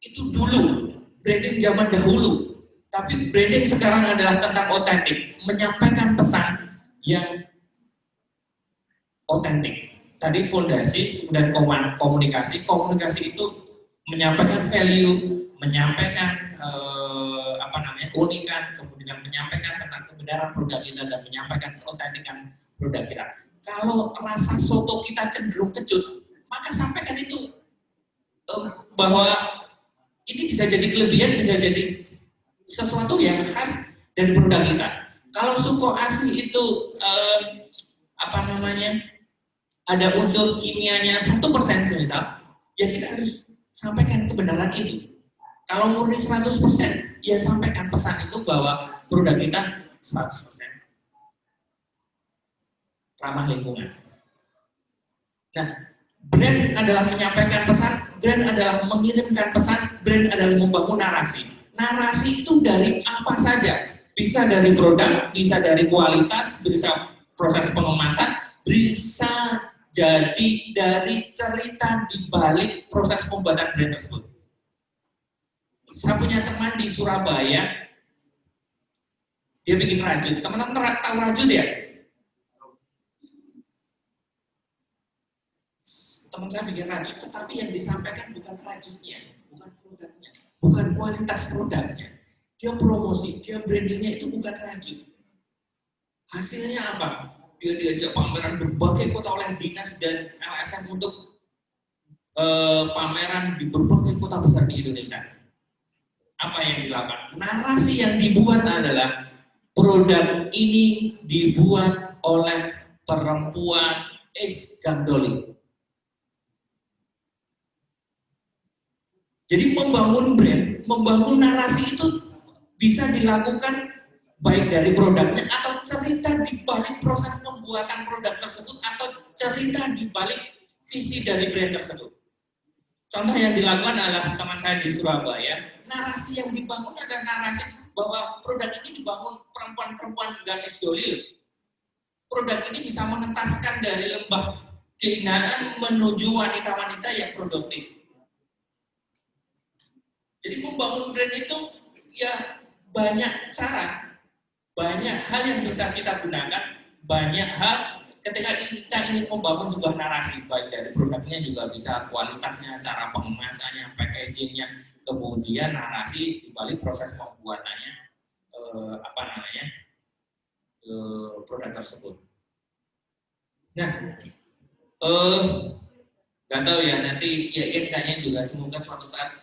Itu dulu, branding zaman dahulu. Tapi branding sekarang adalah tentang otentik, menyampaikan pesan yang otentik. Tadi fondasi, kemudian komunikasi. Komunikasi itu menyampaikan value, menyampaikan keunikan, kemudian menyampaikan tentang kebenaran produk kita dan menyampaikan keotentikan produk kita. Kalau rasa soto kita cenderung kecut, maka sampaikan itu bahwa ini bisa jadi kelebihan, bisa jadi sesuatu yang khas dari produk kita. Kalau suko asli itu ada unsur kimianya 1% semisal, ya kita harus sampaikan kebenaran itu. Kalau murni 100%, ya sampaikan pesan itu bahwa produk kita 100% ramah lingkungan. Nah, brand adalah menyampaikan pesan, brand adalah mengirimkan pesan, brand adalah membangun narasi. Narasi itu dari apa saja, bisa dari produk, bisa dari kualitas, bisa proses pengemasan, bisa jadi dari cerita di balik proses pembuatan brand tersebut. Saya punya teman di Surabaya, dia bikin rajut. Teman-teman tahu rajut ya? Teman saya bikin rajut, tetapi yang disampaikan bukan rajutnya, bukan produknya, bukan kualitas produknya. Dia promosi, dia brandingnya itu bukan rajut. Hasilnya apa? Dia diajak pameran berbagai kota oleh dinas dan LSM untuk pameran di berbagai kota besar di Indonesia. Apa yang dilakukan? Narasi yang dibuat adalah produk ini dibuat oleh perempuan Gandoli. Jadi membangun brand, membangun narasi itu bisa dilakukan baik dari produknya atau cerita di balik proses pembuatan produk tersebut atau cerita di balik visi dari brand tersebut. Contoh yang dilakukan adalah teman saya di Surabaya, narasi yang dibangun adalah narasi bahwa produk ini dibangun perempuan-perempuan Ganes Dolil. Produk ini bisa mengentaskan dari lembah keindahan menuju wanita-wanita yang produktif. Jadi membangun brand itu ya banyak cara, banyak hal yang bisa kita gunakan, banyak hal ketika kita ingin membangun sebuah narasi, baik dari produknya juga bisa kualitasnya, cara pengemasannya, packagingnya, kemudian narasi dibalik proses pembuatannya, produk tersebut. Nah, nggak tahu ya nanti ya kayaknya juga semoga suatu saat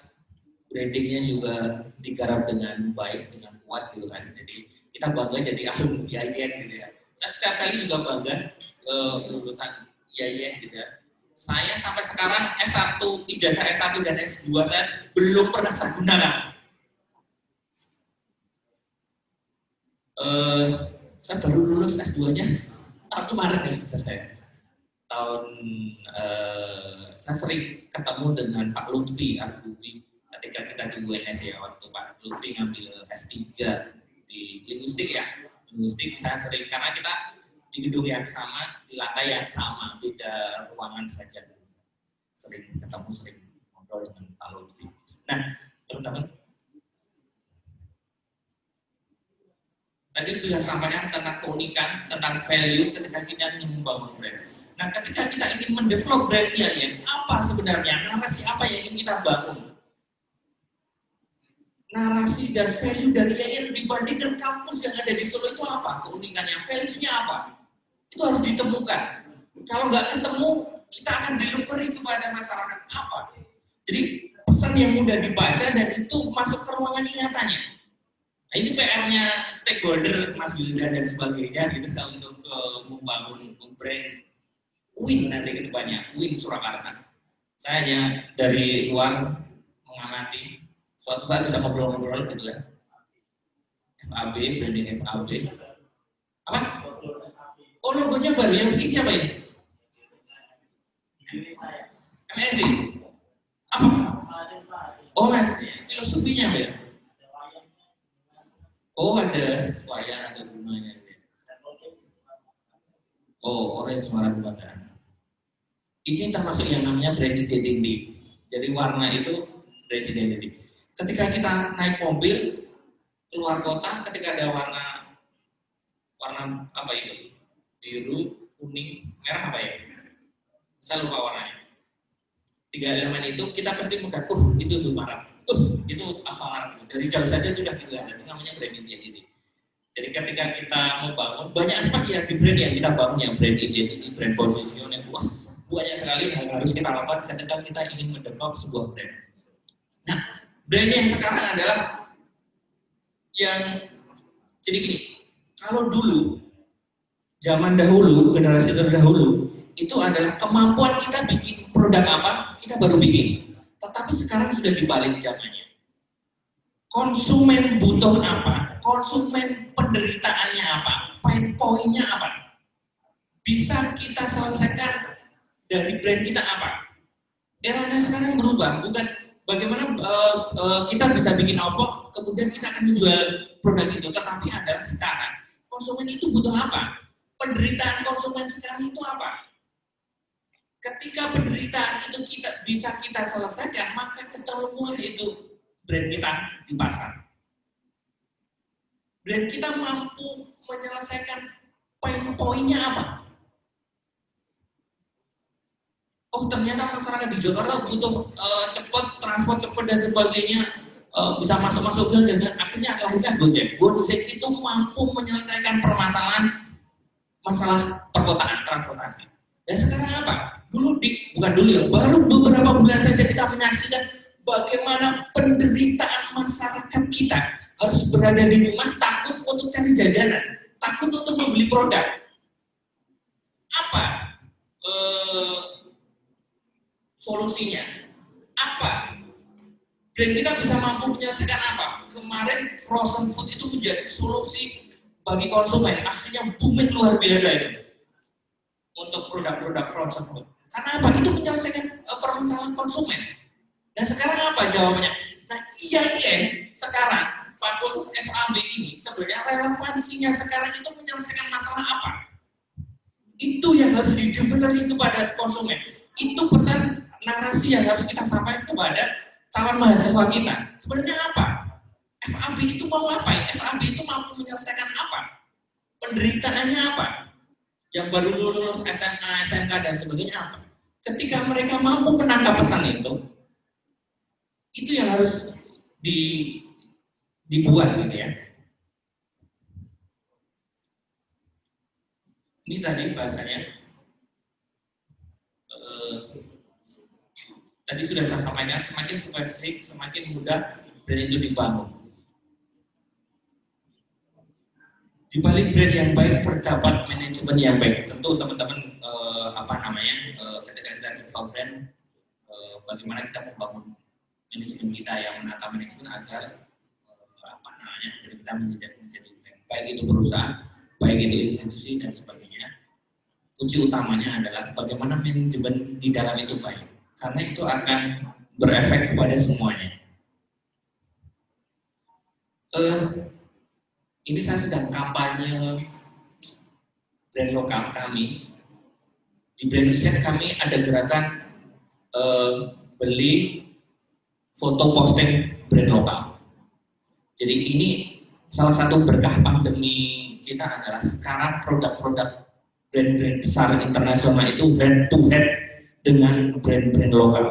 brandingnya juga digarap dengan baik, dengan kuat gitu kan. Jadi kita bangga jadi alumni IAIN gitu ya. Saya setiap kali juga bangga lulusan IAIN gitu ya. Saya sampai sekarang S1, ijazah S1 dan S2 saya belum pernah saya gunakan. Saya baru lulus S2-nya tahun kemarin ya saya. Saya sering ketemu dengan Pak Lutfi Argubi ketika kita di UNS ya, waktu Pak Lutfi ngambil S3 di linguistik ya. Linguistik saya sering, karena kita di gedung yang sama, di lantai yang sama, beda ruangan saja. Sering ketemu, sering ngobrol dengan Pak Lutfi. Nah, teman-teman, tadi sudah sampaikan tentang keunikan, tentang value ketika kita ingin membangun brand. Nah, ketika kita ingin mendevelop brand IAIN, apa sebenarnya narasi apa yang ingin kita bangun? Narasi dan value dari IAIN dibandingkan kampus yang ada di Solo itu apa? Keunikannya, value-nya apa? Itu harus ditemukan. Kalau nggak ketemu, kita akan delivery kepada masyarakat apa? Jadi pesan yang mudah dibaca dan itu masuk ke ruangan ingatannya. Nah, itu PR-nya stakeholder, Mas Wilda dan sebagainya gitu untuk membangun brand UIN nanti ke depannya, UIN Surakarta. Saya hanya dari luar mengamati, suatu saat bisa ngobrol-ngobrol gitu kan. FAB, branding FAB. Apa? Oh, logonya baru, yang bikin siapa ini? MSI? Apa? Oh, Mas, filosofinya ya? Oh, ada wayang, ada bunganya. Oh, orange warna kebataan. Ini termasuk yang namanya brand identity. Jadi warna itu brand identity. Ketika kita naik mobil keluar kota, ketika ada warna apa itu? Biru, kuning, merah apa ya? Saya lupa warnanya. 3 elemen itu kita pasti bukan, itu Indomaret, itu Alfamart. Dari jauh saja sudah kelihatan. Itu namanya brand identity. Jadi ketika kita mau bangun, banyak aspek yang di brand yang kita bangun, yang brand identity, brand positioning, banyak sekali yang harus kita lakukan ketika kita ingin mendevelop sebuah brand. Nah, brand yang sekarang adalah yang, jadi gini, kalau dulu, zaman dahulu, generasi terdahulu, itu adalah kemampuan kita bikin produk apa, kita baru bikin. Tetapi sekarang sudah dibalik zamannya. Konsumen butuh apa, konsumen penderitaannya apa, pain point-nya apa, bisa kita selesaikan dari brand kita apa. Eranya sekarang berubah, bukan bagaimana kita bisa bikin apa, kemudian kita akan menjual produk itu, tetapi adalah sekarang konsumen itu butuh apa, penderitaan konsumen sekarang itu apa. Ketika penderitaan itu bisa kita selesaikan, maka ketemulah itu brand kita di pasar. Brand kita mampu menyelesaikan pain point-nya apa? Oh, ternyata masyarakat di Jakarta butuh cepat, transport cepat dan sebagainya, bisa masuk-masuk dan sebagainya. Akhirnya lahirnya Gojek. Gojek itu mampu menyelesaikan permasalahan masalah perkotaan, transportasi. Dan sekarang apa? Bukan dulu ya, baru beberapa bulan saja kita menyaksikan bagaimana penderitaan masyarakat kita harus berada di rumah takut untuk cari jajanan, takut untuk membeli produk. Apa solusinya? Apa? Brand kita bisa mampu menyelesaikan apa? Kemarin frozen food itu menjadi solusi bagi konsumen, akhirnya booming luar biasa itu untuk produk-produk frozen food. Karena apa? Itu menyelesaikan permasalahan konsumen. Dan sekarang apa jawabannya? Nah, IAIN sekarang, Fakultas FAB ini sebenarnya relevansinya sekarang itu menyelesaikan masalah apa? Itu yang harus di-delivery kepada konsumen. Itu pesan narasi yang harus kita sampaikan kepada calon mahasiswa kita. Sebenarnya apa? FAB itu mau apa? FAB itu mampu menyelesaikan apa? Penderitaannya apa? Yang baru lulus SMA, SMK dan sebagainya apa? Ketika mereka mampu menangkap pesan itu yang harus dibuat gitu ya. Ini tadi bahasanya tadi sudah saya sampaikan, semakin spesifik, semakin mudah brand itu dibangun. Di balik brand yang baik terdapat manajemen yang baik. Tentu teman-teman ketika kita develop brand, bagaimana kita membangun manajemen kita yang menata manajemen agar jadi kita menjadi baik itu perusahaan, baik itu institusi dan sebagainya. Kunci utamanya adalah bagaimana manajemen di dalam itu baik, karena itu akan berefek kepada semuanya. Ini saya sedang kampanye brand lokal kami. Di brand riset kami ada gerakan beli foto posting brand lokal. Jadi ini salah satu berkah pandemi kita adalah sekarang produk-produk brand-brand besar internasional itu head to head dengan brand-brand lokal.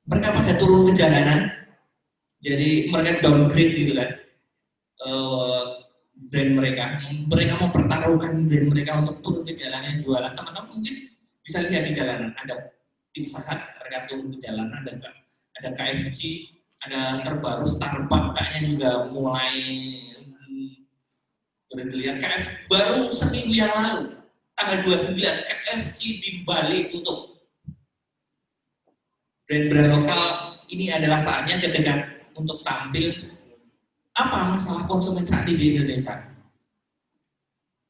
Mereka pada turun ke jalanan, jadi mereka downgrade gitu kan brand mereka mempertaruhkan brand mereka untuk turun ke jalanan jualan. Teman-teman mungkin bisa lihat di jalanan ada Pizza Hut, mereka turun ke jalanan, ada KFC, ada terbaru Starbucks kayaknya juga mulai bergeliat. KFC baru seminggu yang lalu tanggal 29 KFC di Bali tutup. Brand-brand lokal ini adalah saatnya ketika untuk tampil. Apa masalah konsumen saat ini di Indonesia?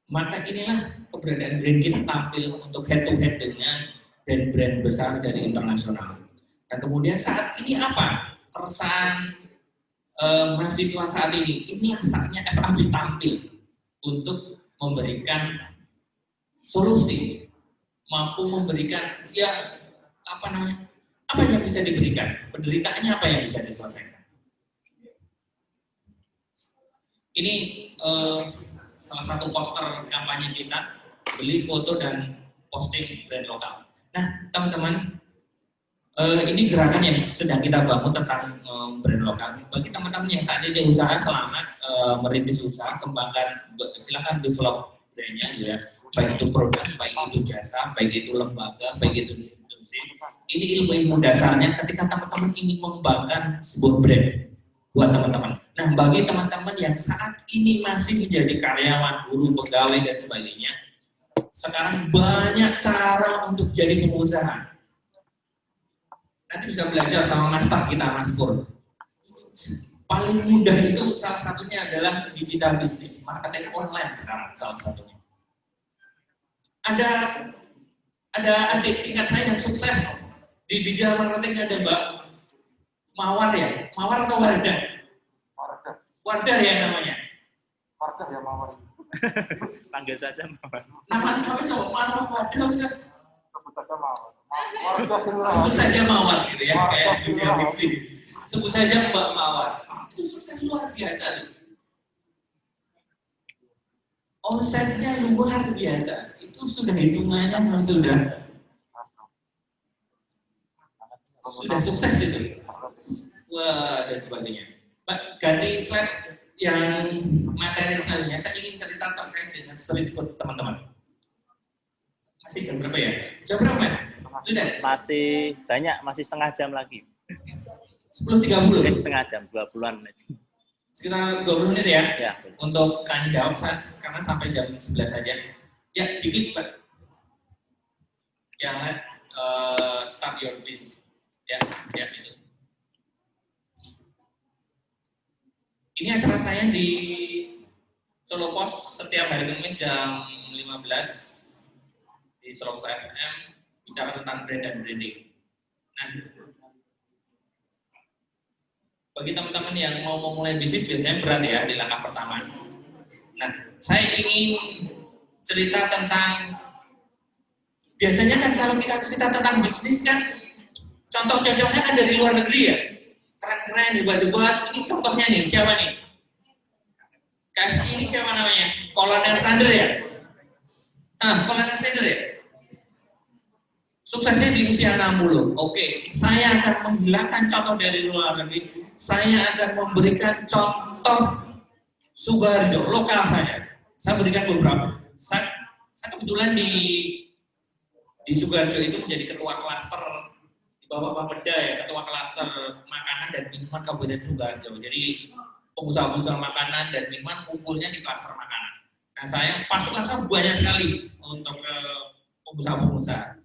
Maka inilah keberadaan brand kita tampil untuk head to head dengan brand-brand besar dari internasional. Dan kemudian saat ini apa? Keresahan mahasiswa saat inilah saatnya FAB tampil untuk memberikan solusi, mampu memberikan apa yang bisa diberikan, penderitaannya apa yang bisa diselesaikan. Ini salah satu poster kampanye kita, beli foto dan posting brand lokal. Nah, teman-teman, ini gerakan yang sedang kita bangun tentang brand lokal. Bagi teman-teman yang saat ini usaha, selamat merintis usaha, kembangkan, silahkan develop brandnya, ya. Baik itu produk, baik itu jasa, baik itu lembaga, baik itu institusi. Ini ilmu dasarnya ketika teman-teman ingin mengembangkan sebuah brand buat teman-teman. Nah, bagi teman-teman yang saat ini masih menjadi karyawan, guru, pegawai dan sebagainya, sekarang banyak cara untuk jadi pengusaha. Nanti bisa belajar sama Mas kita, Mas Pur. Paling mudah itu salah satunya adalah digital business, marketing online sekarang salah satunya. Ada adik tingkat saya yang sukses di digital marketing, ada Mbak Mawar ya, Mawar atau Wardah? Wardah ya namanya. Wardah ya Mawar. Panggil saja Mawar. Nama apa sih Mawar? Wardah bisa. Sebut saja Mawar. Sebut saja Mawar gitu ya, kayak dunia fiksi. Sebut saja Mbak Mawar. Itu sukses luar biasa tuh. Omsetnya luar biasa. Itu sudah hitungannya sudah sukses itu. Wah, dan sebagainya. Pak, ganti slide yang materi selanjutnya. Saya ingin cerita terkait dengan street food, teman-teman. Masih jam berapa ya? Jam berapa, Mas? Sudah? Masih banyak, masih setengah jam lagi. 10.30? Setengah jam, 20-an menit. Sekitar 20 menit ya? Ya. Untuk tanya jawab, karena sampai jam 11 saja. Ya, dikit, Pak. Yang start your business. Ya, itu. Ini acara saya di Solo Pos setiap hari Kamis jam 15 di Solo Pos FM, bicara tentang brand dan branding. Nah, bagi teman-teman yang mau memulai bisnis biasanya berat ya di langkah pertama. Nah, saya ingin cerita tentang, biasanya kan kalau kita cerita tentang bisnis kan contoh-contohnya kan dari luar negeri ya, keren-keren, dibuat-buat. Ini contohnya nih, siapa nih? KFC ini siapa namanya? Colonel Sanders ya? Colonel Sanders ya? Suksesnya di usia 60. Oke, saya akan menghilangkan contoh dari luar negeri. Saya akan memberikan contoh Sukoharjo, lokal saja. Saya berikan beberapa. Saya kebetulan di Sukoharjo itu menjadi ketua klaster Bapak Bapeda ya, Ketua Klaster Makanan dan Minuman Kabupaten Sukoharjo. Jadi pengusaha-pengusaha makanan dan minuman kumpulnya di klaster makanan. Nah saya pas klaster banyak sekali untuk pengusaha-pengusaha.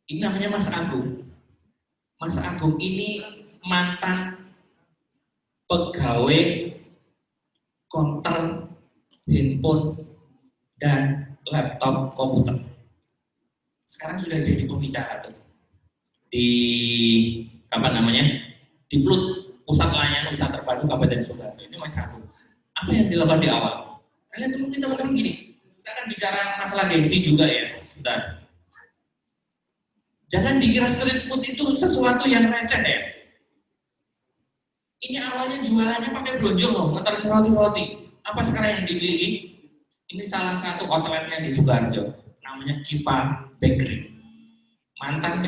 Ini namanya Mas Agung. Mas Agung ini mantan pegawai konter handphone dan laptop komputer. Sekarang sudah jadi pembicara tuh di di PLUT, Pusat Layanan Usaha Terpadu Kabupaten Sukoharjo. Ini Mas Agung. Apa yang dilakukan di awal? Kalian tuh mungkin teman-teman gini, saya akan bicara masalah gengsi juga ya, sebentar. Jangan dikira street food itu sesuatu yang receh ya. Ini awalnya jualannya pakai brojol loh, ngetar roti-roti. Apa sekarang yang dimiliki? Ini salah satu outletnya di Sukoharjo, namanya Kiva Bakery. Mantan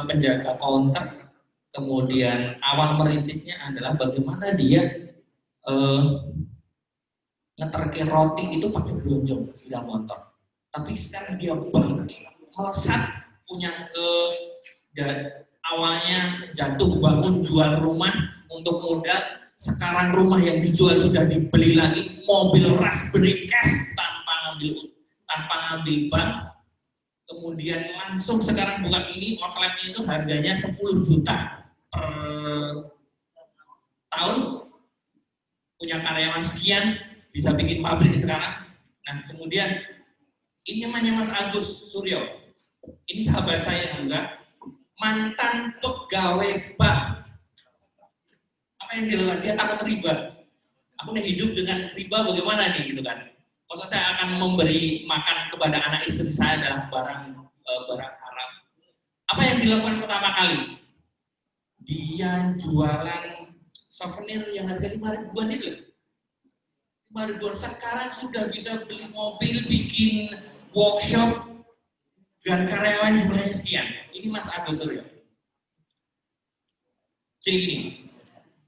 penjaga counter, kemudian awal merintisnya adalah bagaimana dia ngeterke roti itu pakai brojol sepeda motor. Tapi sekarang dia bangkit, melesat, punya dan awalnya jatuh bangun jual rumah untuk modal. Sekarang rumah yang dijual sudah dibeli lagi, mobil Raspberry cash tanpa ngambil bank. Kemudian langsung sekarang buka ini, outletnya itu harganya 10 juta per tahun, punya karyawan sekian, bisa bikin pabrik sekarang. Nah kemudian ini namanya Mas Agus Suryo, ini sahabat saya juga, mantan pegawai bank. Apa yang dilakukan? Dia takut riba. Aku nih hidup dengan riba bagaimana nih gitu kan? Masa saya akan memberi makan kepada anak istri saya adalah barang haram. Apa yang dilakukan pertama kali? Dia jualan souvenir yang harga 5 ribuan itu. 5 ribuan sekarang sudah bisa beli mobil, bikin workshop, dan karyawan jumlahnya sekian. Ini Mas Agus Suryo. Jadi gini,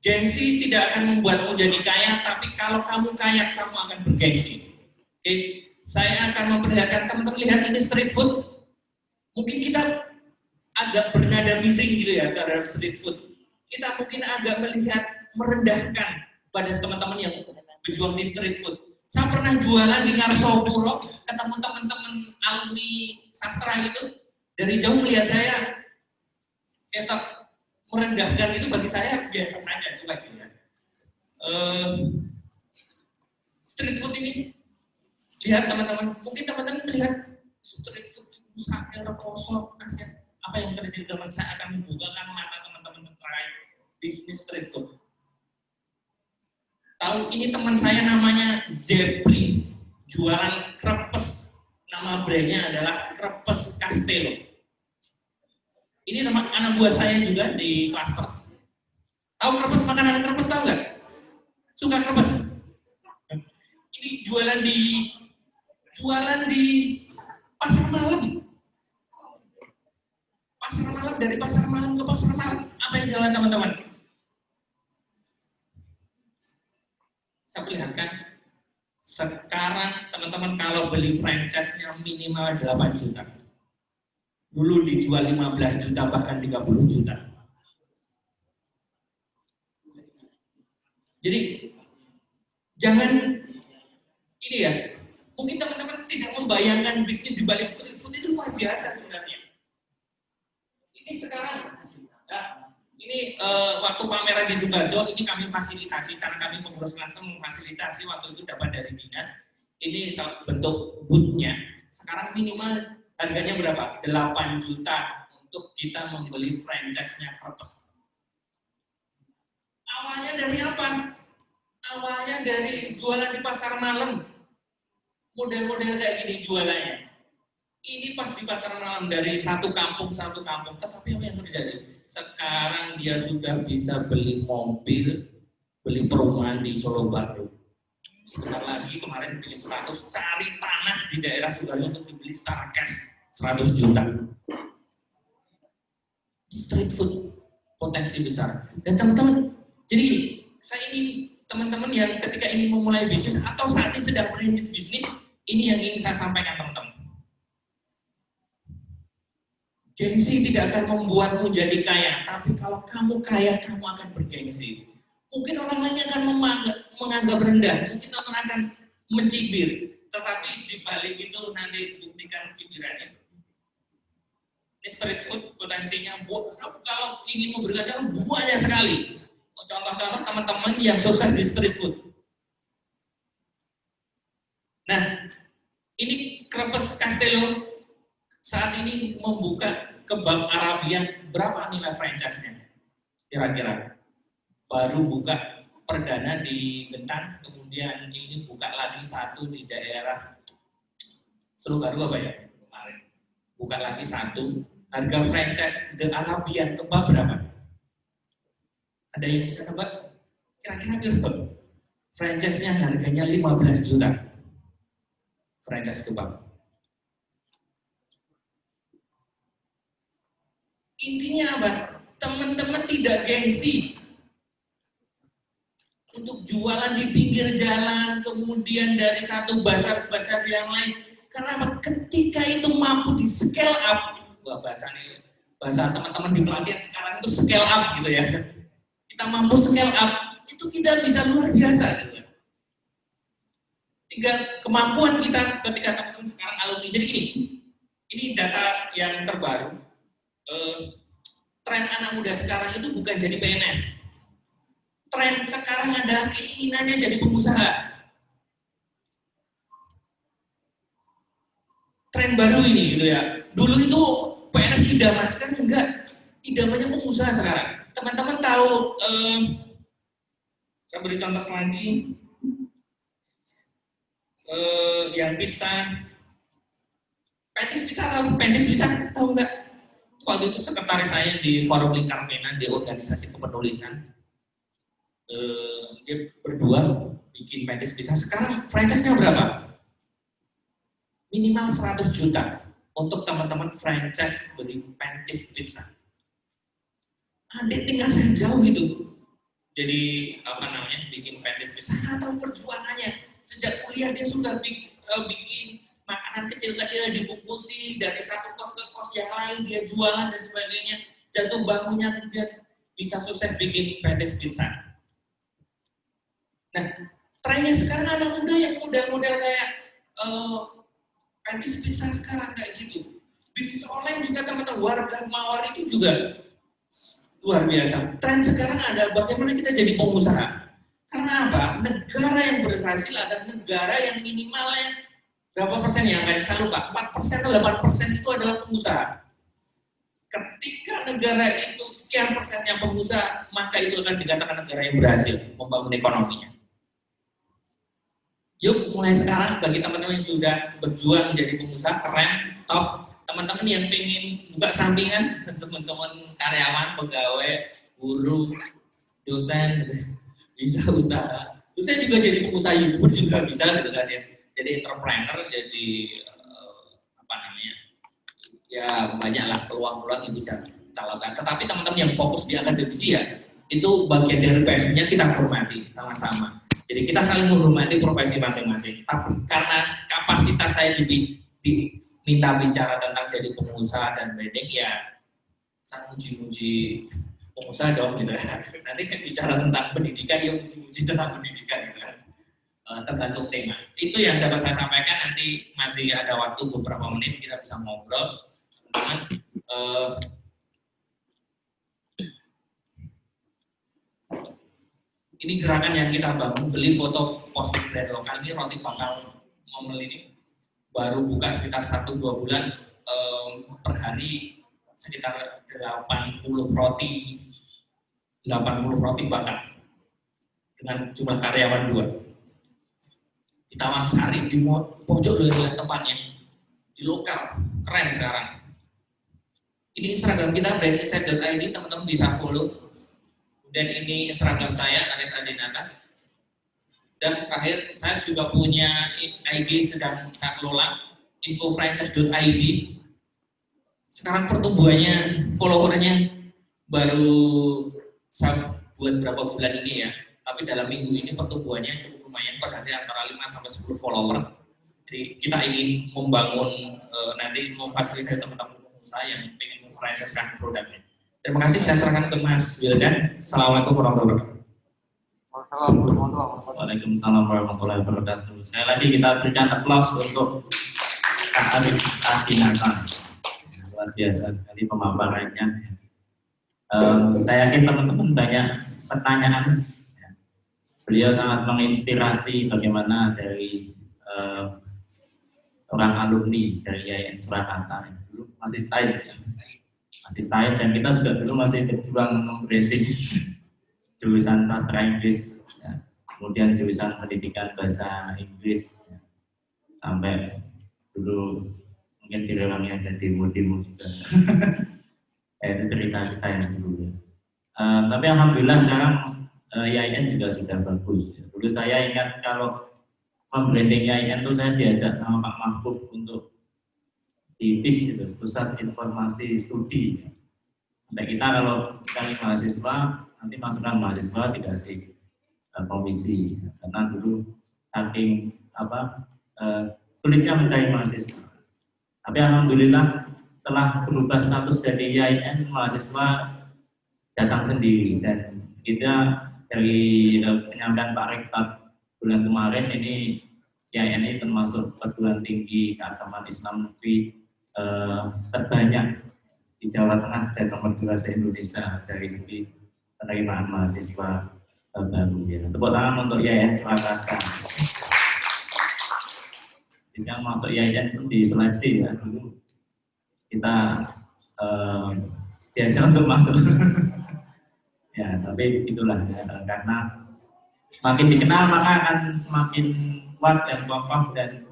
gengsi tidak akan membuatmu jadi kaya, tapi kalau kamu kaya, kamu akan bergengsi. Oke, saya akan memperlihatkan teman-teman lihat ini street food. Mungkin kita agak bernada miring gitu ya terhadap street food. Kita mungkin agak melihat merendahkan pada teman-teman yang berjuang di street food. Saya pernah jualan di Ngarsopuro, ketemu teman-teman alumni sastra gitu, dari jauh melihat saya, tetap merendahkan itu bagi saya biasa saja, coba gitu ya. Street food ini, lihat teman-teman, mungkin teman-teman melihat street food itu sangat kosong, apa yang terjadi teman saya akan membukakan mata teman-teman terkait bisnis street food. Tahu ini teman saya namanya Jepri, jualan krepes, nama brandnya adalah Krepes Castello. Ini teman anak buah saya juga di klaster. Tahu krepes, makanan krepes tahu nggak? Suka krepes? Ini jualan di pasar malam. Pasar malam, dari pasar malam ke pasar malam. Apa yang jalan teman-teman? Saya perlihatkan, sekarang teman-teman kalau beli franchise-nya minimal 8 juta. Dulu dijual 15 juta, bahkan 30 juta. Jadi, jangan, ini ya, mungkin teman-teman tidak membayangkan bisnis di balik street food itu luar biasa sebenarnya. Ini sekarang, ya, ini waktu pameran di Sukoharjo, ini kami fasilitasi, karena kami pengurus klaster memfasilitasi waktu itu dapat dari dinas. Ini bentuk booth-nya. Sekarang minimal harganya berapa? 8 juta untuk kita membeli franchise-nya Krepes. Awalnya dari apa? Awalnya dari jualan di pasar malam. Model-model kayak gini jualannya. Ini pas di pasar malam dari satu kampung, tetapi apa yang terjadi? Sekarang dia sudah bisa beli mobil, beli perumahan di Solo Baru. Sebentar lagi kemarin bikin status cari tanah di daerah Sukoharjo untuk dibeli secara cash 100 juta. Di street food potensi besar. Dan teman-teman, jadi gini, saya ingin teman-teman yang ketika ini memulai bisnis atau saat ini sedang merintis bisnis, ini yang ingin saya sampaikan teman-teman. Gengsi tidak akan membuatmu jadi kaya, tapi kalau kamu kaya, kamu akan bergengsi. Mungkin orang lain akan menganggap rendah, mungkin orang akan mencibir, tetapi di balik itu nanti buktikan cibirannya. Ini street food potensinya, kalau ingin memberikan contoh banyak sekali. Contoh-contoh teman-teman yang sukses di street food. Nah, ini Krepes Castello saat ini membuka kebab Arabia, berapa nilai franchise-nya? Kira-kira. Baru buka perdana di Gentang, kemudian ini buka lagi satu di daerah Selugaru apa ya? Kemarin. Buka lagi satu. Harga franchise The Arabian kebab berapa? Ada yang bisa nebak? Kira-kira berapa? Franchise-nya harganya 15 juta. Franchise kebab. Intinya apa? Teman-teman tidak gengsi untuk jualan di pinggir jalan, kemudian dari satu bazar-bazar yang lain. Karena apa? Ketika itu mampu di scale up, bahasa teman-teman di pelatihan sekarang itu scale up gitu ya. Kita mampu scale up, itu kita bisa luar biasa gitu. Tinggal kemampuan kita ketika teman-teman sekarang alumni. Jadi gini, ini data yang terbaru. Tren anak muda sekarang itu bukan jadi PNS. Tren sekarang adalah keinginannya jadi pengusaha. Tren baru ini gitu ya. Dulu itu PNS idaman, sekarang enggak. Idamannya pengusaha sekarang. Teman-teman tahu, saya beri contoh lagi, yang pizza, Pentis pizza tahu enggak? Waktu itu sekretaris saya di Forum Lingkar Pena di organisasi kepenulisan, dia berdua bikin Pentis pizza. Sekarang franchise-nya berapa? Minimal 100 juta untuk teman-teman franchise beli Pentis pizza. Adik tinggal saya jauh gitu. Jadi bikin Pentis pizza. Saya tahu perjuangannya. Sejak kuliah dia sudah bikin makanan kecil-kecil dibungkusi dari satu kos ke kos yang lain, dia jualan dan sebagainya. Jatuh bangunnya kemudian bisa sukses bikin Pentis pizza. Nah, trennya sekarang anak muda yang model-model kayak Pentis pizza sekarang kayak gitu. Bisnis online juga teman-teman, warga mawar itu juga luar biasa. Tren sekarang ada bagaimana kita jadi pengusaha. Karena apa? Negara yang berhasil adalah negara yang minimalnya berapa persen yang akan saya lupa? 4% atau 8% itu adalah pengusaha. Ketika negara itu sekian persennya pengusaha, maka itu akan dikatakan negara yang berhasil membangun ekonominya. Yuk, mulai sekarang bagi teman-teman yang sudah berjuang menjadi pengusaha, keren, top. Teman-teman yang pengen buka sampingan, teman-teman karyawan, pegawai, guru, dosen, bisa usaha. Saya juga jadi pengusaha YouTuber juga bisa gitu kan ya. Jadi entrepreneur, jadi ya banyaklah peluang-peluang yang bisa kita lakukan. Tetapi teman-teman yang fokus di akademisi ya, itu bagian dari passion-nya kita hormati sama-sama. Jadi kita saling menghormati profesi masing-masing. Tapi karena kapasitas saya diminta bicara tentang jadi pengusaha dan branding, ya saya muji-muji pengusaha dong gitu. Nanti kan bicara tentang pendidikan, ya muji-muji tentang pendidikan gitu kan. Tergantung tema. Itu yang dapat saya sampaikan. Nanti masih ada waktu beberapa menit kita bisa ngobrol. Ini gerakan yang kita bangun, beli foto posting brand lokal. Ini roti bakal Momel ini baru buka sekitar 1-2 bulan, per hari sekitar 80 roti bakar dengan jumlah karyawan 2. Di Tawangsari, di pojok dari tempatnya, di lokal, keren sekarang. Ini Instagram kita, brandinsight.id, teman-teman bisa follow. Dan ini Instagram saya, Aris Adinata. Dan terakhir, saya juga punya IG sedang saya kelola, infofranchise.id. Sekarang pertumbuhannya, followernya baru saya buat berapa bulan ini ya. Tapi dalam minggu ini pertumbuhannya cukup lumayan, per hari antara 5-10 follower. Jadi kita ingin membangun, nanti memfasilitasi teman-teman saya yang ingin memfranchiskan produknya. Terima kasih, saya serahkan ke Mas Wildan. Assalamualaikum warahmatullahi wabarakatuh. Waalaikumsalam warahmatullahi wabarakatuh. Sekali lagi kita berikan aplaus untuk Kak Aris Adinata. Luar biasa sekali pemaparannya. Saya yakin teman-teman banyak pertanyaan. Beliau sangat menginspirasi bagaimana dari orang alumni dari IAIN Surakarta. Dulu masih style, ya. Masih style, dan kita juga dulu masih berjuang membranding jurusan sastra Inggris, ya. Kemudian jurusan pendidikan bahasa Inggris, ya. Sampai dulu mungkin di dalamnya ada demo-demo juga. Itu cerita kita yang dulu. Tapi alhamdulillah sekarang IAIN juga sudah bagus. Dulu saya ingat kalau membranding IAIN itu saya diajak sama Pak Mahbub untuk di PIS itu, Pusat Informasi Studi. Sampai kita kalau cari mahasiswa, nanti masukan mahasiswa dikasih komisi, karena dulu saking sulitnya mencari mahasiswa. Tapi alhamdulillah setelah berubah status jadi IAIN, mahasiswa datang sendiri, dan kita dari penyampaian Pak Rektor bulan kemarin ini IAIN ini termasuk perguruan tinggi keagamaan Islam negeri terbanyak di Jawa Tengah dan nomor 2 se-Indonesia dari segi penerimaan mahasiswa baru. Ya. Tepuk tangan untuk IAIN Surakarta. Yang masuk IAIN pun diseleksi ya, dulu kita diajak untuk masuk. Ya, tapi itulah ya, karena semakin dikenal maka akan semakin kuat dan kokoh, dan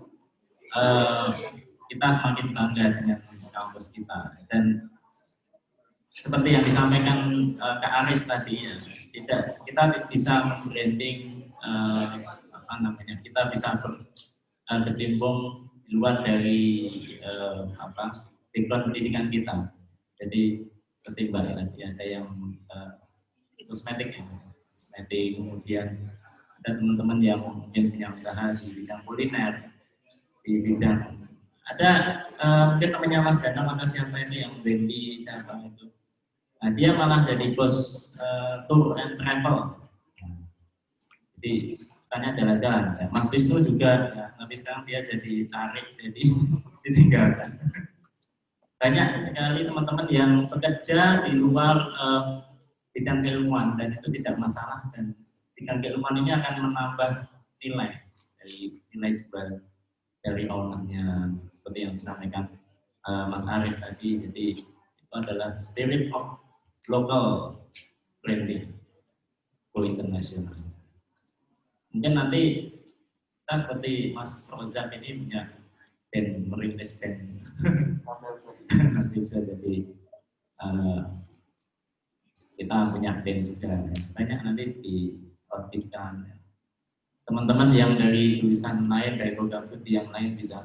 kita semakin bangga dengan kampus kita. Dan seperti yang disampaikan Kak Aris tadi, ya, kita bisa membranding kita bisa berkecimpung di luar dari background pendidikan kita. Jadi seperti Mbak tadi ada yang kosmetik, kemudian ada teman-teman yang mungkin punya usaha di bidang kuliner, di bidang mungkin temannya Mas Danang atau siapa ini yang Wendy siapa itu. Nah, dia malah jadi bos tour and travel. Jadi tanya jalan-jalan. Ya, Mas Wisnu juga, ya, tapi sekarang dia jadi carik, jadi ditinggalkan. Banyak sekali teman-teman yang bekerja di luar bidang keilmuan, dan itu tidak masalah, dan bidang keilmuan ini akan menambah nilai dari nilai jual dari ownernya, seperti yang disampaikan Mas Aris tadi. Jadi itu adalah spirit of local branding go international. Mungkin nanti kita seperti Mas Rozak ini punya band, merintis band. Nanti bisa jadi kita punya band juga, ya. Banyak nanti diorbitkan, ya. Teman-teman yang dari jurusan lain, dari program studi yang lain bisa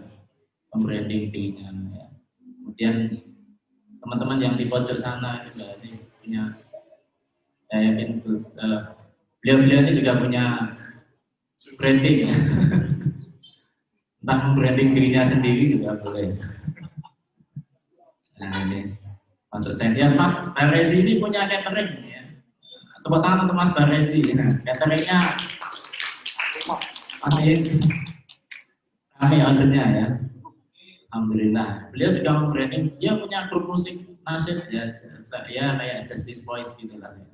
membranding dirinya, ya. Kemudian teman-teman yang di pojok sana juga ini punya, saya yakin beliau-beliau ini juga punya branding, ya. Entah membranding dirinya sendiri juga boleh. Nah ini masuk senior Mas Barezi ini punya catering, ya. Tepuk tangan untuk Mas Barezi. Cateringnya masih kami ordernya, ya. Alhamdulillah. Beliau juga membranding, dia punya grup musik nasyid, ya kayak Justice Voice gitu lah, ya.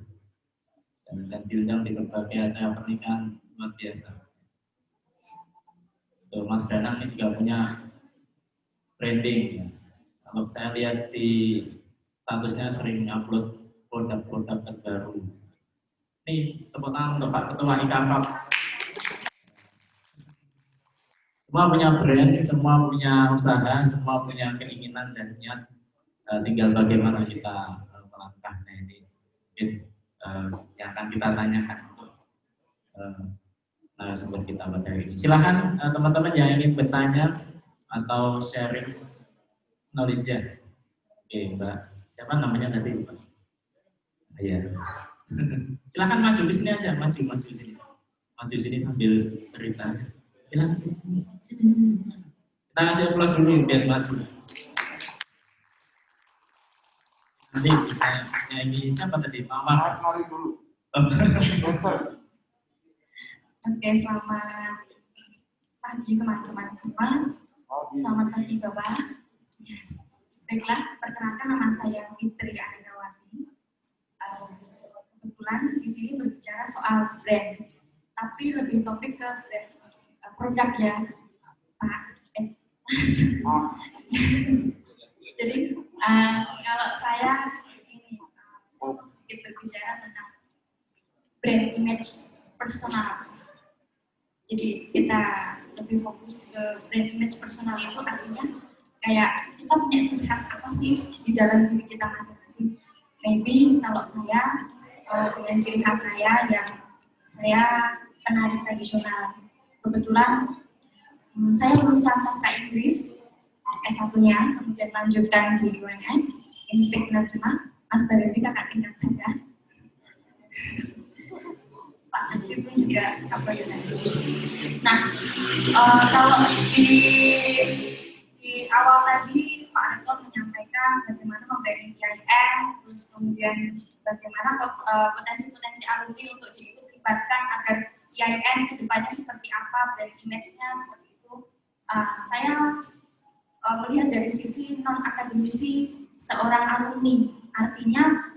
Dan diundang di berbagai acara pernikahan luar biasa. Mas Danang ini juga punya branding, ya. Kalau saya lihat di statusnya sering upload produk-produk terbaru. Ini tepuk tangan untuk Pak Ketua IKAFAP. Semua punya brand, semua punya usaha, semua punya keinginan dan niat. Tinggal bagaimana kita melangkah. Nah ini mungkin yang akan kita tanyakan untuk narasumber kita pada hari ini. Silakan teman-teman yang ingin bertanya atau sharing knowledge-nya. Oke, Mbak. Siapa namanya tadi, Mbak? Iya. Silakan maju di sini aja, maju sini. Maju sini sambil cerita. Silakan. Kita kasih aplaus dulu biar maju. Nanti bisa nyanyi siapa tadi? Mama. Mari dulu. Oke, selamat pagi teman-teman semua. Selamat pagi Bapak. Baiklah, perkenalkan nama saya Fitri Anindawati. Kebetulan di sini berbicara soal brand, tapi lebih topik ke brand produk ya, Pak. Jadi kalau saya ini sedikit berbicara tentang brand image personal. Jadi kita lebih fokus ke brand image personal itu artinya kayak kita punya ciri khas apa sih di dalam diri kita masing-masing. Maybe kalau saya dengan ciri khas saya yang saya penari tradisional. Kebetulan saya lulusan sastra Inggris S1-nya, kemudian lanjutkan di UNS, Institut Penerjemah. Mas Barazi kakak tingkat saya. Pak Tadi pun juga kabar saya. Nah, kalau di awal tadi Pak Rektor menyampaikan bagaimana membranding IAIN, terus kemudian bagaimana potensi-potensi alumni untuk dilibatkan agar IAIN kedepannya seperti apa, brand image-nya seperti itu. Saya melihat dari sisi non-akademisi seorang alumni, artinya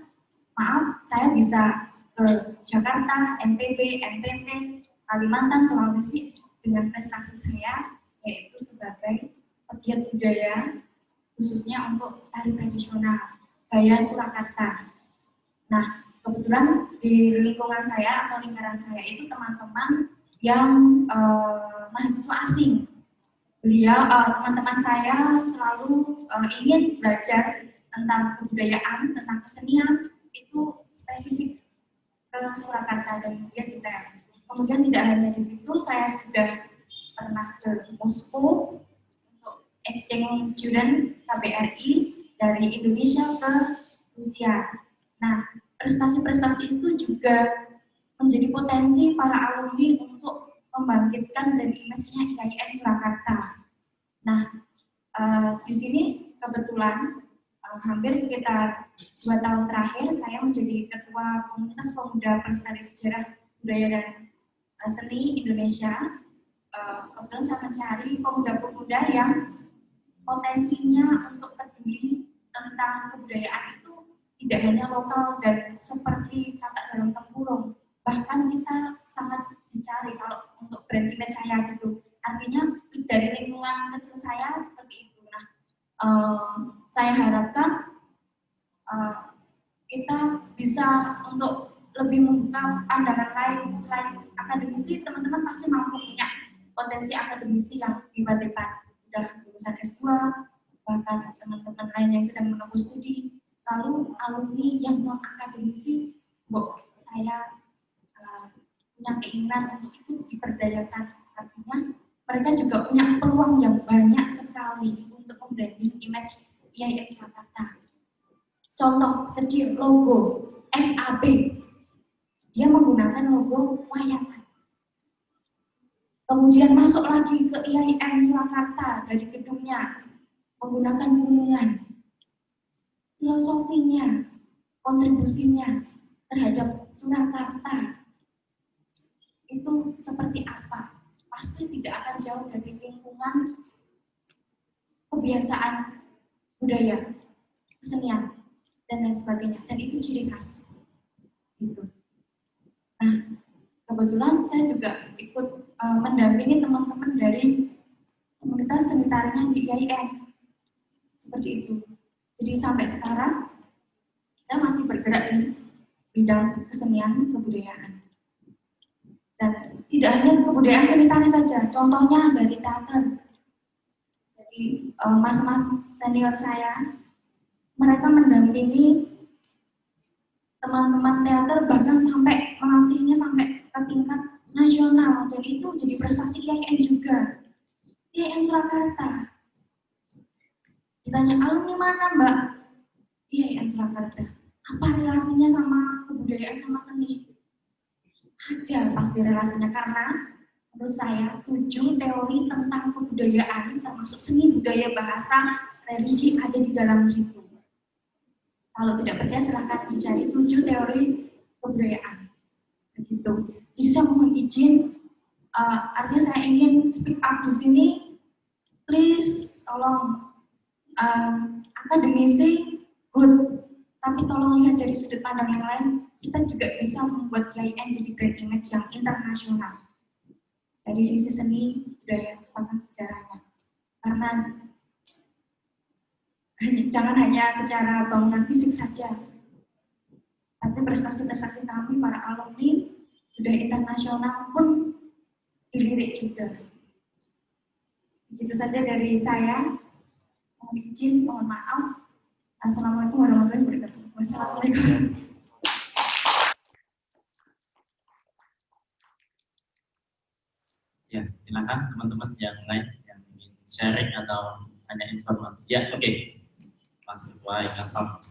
maaf saya bisa ke Jakarta, NTB, NTT, Kalimantan, Sulawesi dengan prestasi saya yaitu sebagai pegiat budaya khususnya untuk tari tradisional gaya Surakarta. Nah, kebetulan di lingkungan saya atau lingkaran saya itu teman-teman yang mahasiswa asing. Beliau, teman-teman saya selalu ingin belajar tentang kebudayaan, tentang kesenian itu spesifik ke Surakarta dan kemudian di TM. Kemudian tidak hanya di situ, saya sudah pernah ke Moskow untuk exchange student KBRI dari Indonesia ke Rusia. Nah, prestasi-prestasi itu juga menjadi potensi para alumni untuk membangkitkan dari image-nya IAIN Surakarta. Nah, di sini kebetulan hampir sekitar 2 tahun terakhir saya menjadi ketua komunitas pemuda pelestari sejarah budaya dan seni Indonesia. Kebetulan saya mencari pemuda-pemuda yang potensinya untuk peduli tentang kebudayaan itu tidak hanya lokal dan seperti kata dalam tempurung, bahkan kita sangat dicari kalau untuk brand image saya gitu. Artinya dari lingkungan kecil saya seperti itu. Nah, saya harapkan kita bisa untuk lebih membuka pandangan lain selain akademisi. Teman-teman pasti mampu punya potensi akademisi yang hebat-hebat, sudah lulusan S2, bahkan teman-teman lain yang sedang menempuh studi. Lalu alumni yang non akademisi, saya punya keinginan untuk itu diberdayakan. Artinya mereka juga punya peluang yang banyak sekali untuk membranding image IAIN Surakarta. Contoh kecil, logo FAB, dia menggunakan logo wayang. Kemudian masuk lagi ke IAIN Surakarta dari gedungnya, menggunakan gunungan. Filosofinya, kontribusinya terhadap Surakarta itu seperti apa? Pasti tidak akan jauh dari lingkungan kebiasaan budaya, kesenian, dan lain sebagainya. Dan itu ciri khas. Gitu. Nah, kebetulan saya juga ikut mendampingi teman-teman dari komunitas seni tarian di IAIN. Seperti itu. Jadi sampai sekarang saya masih bergerak di bidang kesenian kebudayaan. Dan tidak hanya kebudayaan seni tari saja, contohnya dari teater. Jadi mas-mas senior saya, mereka mendampingi teman-teman teater bahkan sampai melatihnya sampai ke tingkat nasional, dan itu jadi prestasi IAIN juga. IAIN Surakarta. Ditanya alumni mana Mbak? IAIN Surakarta. Apa relasinya sama kebudayaan sama seni? Ada pasti relasinya, karena menurut saya 7 teori tentang kebudayaan termasuk seni, budaya, bahasa, religi ada di dalam situ. Kalau tidak percaya silahkan dicari 7 teori kebudayaan. Begitu. Jadi saya mohon izin, artinya saya ingin speak up di sini. Please tolong akademisi good, tapi tolong lihat dari sudut pandang yang lain. Kita juga bisa membuat IAIN jadi brand image yang internasional dari sisi seni, budaya, bahkan sejarahnya. Karena jangan hanya secara bangunan fisik saja, tapi prestasi-prestasi kami para alumni sudah internasional pun dilirik juga. Begitu saja dari saya. Mohon izin, mohon maaf. Assalamualaikum warahmatullahi wabarakatuh. Wassalamualaikum. Ya, silakan teman-teman yang lain yang ingin sharing atau hanya informasi. Ya, oke. Mas Iqbal, apa?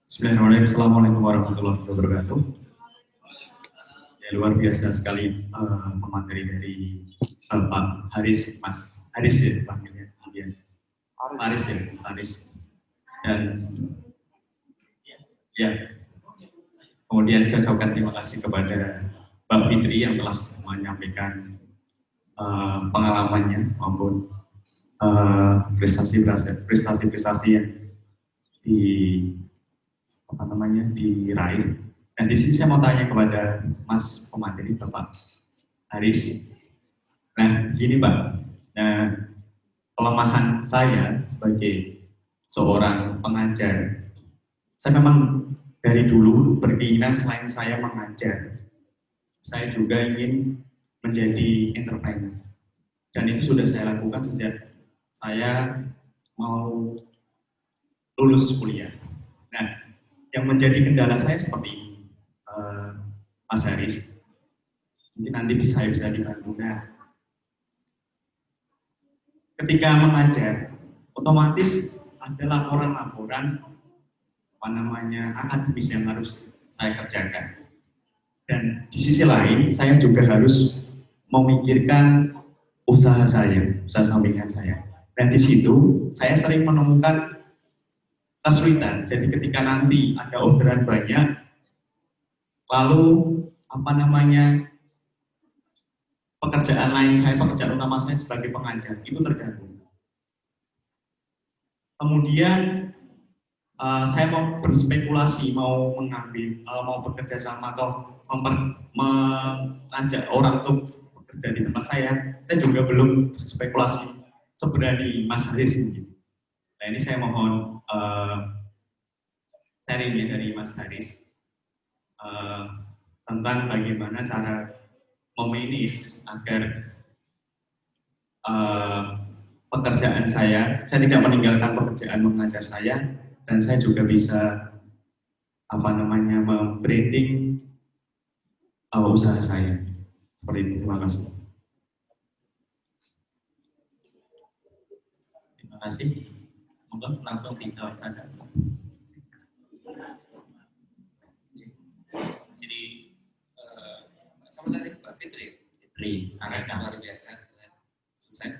Bismillahirrahmanirrahim. Assalamualaikum warahmatullahi wabarakatuh. Ya, luar biasa sekali pemateri dari Pak Haris, Mas Haris ya panggilnya. Haris ya, Haris. Dan ya, kemudian saya ucapkan terima kasih kepada Mbak Fitri yang telah menyampaikan pengalamannya maupun prestasi-prestasi yang diraih. Dan di sini saya mau tanya kepada Mas pemateri Bapak Haris. Nah, gini Pak. Nah, kelemahan saya sebagai seorang pengajar, saya memang dari dulu berkeinginan selain saya mengajar, saya juga ingin menjadi entrepreneur. Dan itu sudah saya lakukan sejak saya mau lulus kuliah. Nah, yang menjadi kendala saya seperti ini, Mas Haris, mungkin nanti bisa dibantu. Nah, ketika mengajar, otomatis ada laporan-laporan akademis yang harus saya kerjakan. Dan di sisi lain, saya juga harus memikirkan usaha sampingan saya. Dan di situ, saya sering menemukan kesulitan. Jadi ketika nanti ada orderan banyak, lalu pekerjaan lain saya, pekerjaan utama saya sebagai pengajar, itu terganggu. Kemudian, saya mau berspekulasi, mau bekerja sama atau mengajak orang untuk bekerja di tempat saya juga belum berspekulasi seberani Mas Haris mungkin. Nah, ini saya mohon sharingnya dari Mas Haris tentang bagaimana cara memanage agar pekerjaan saya tidak meninggalkan pekerjaan mengajar saya, dan saya juga bisa membranding usaha saya. Seperti itu. Terima kasih. Terima kasih. Monggo langsung dijawab saja. Jadi sama dari Pak Fitri, anak luar biasa, sukses.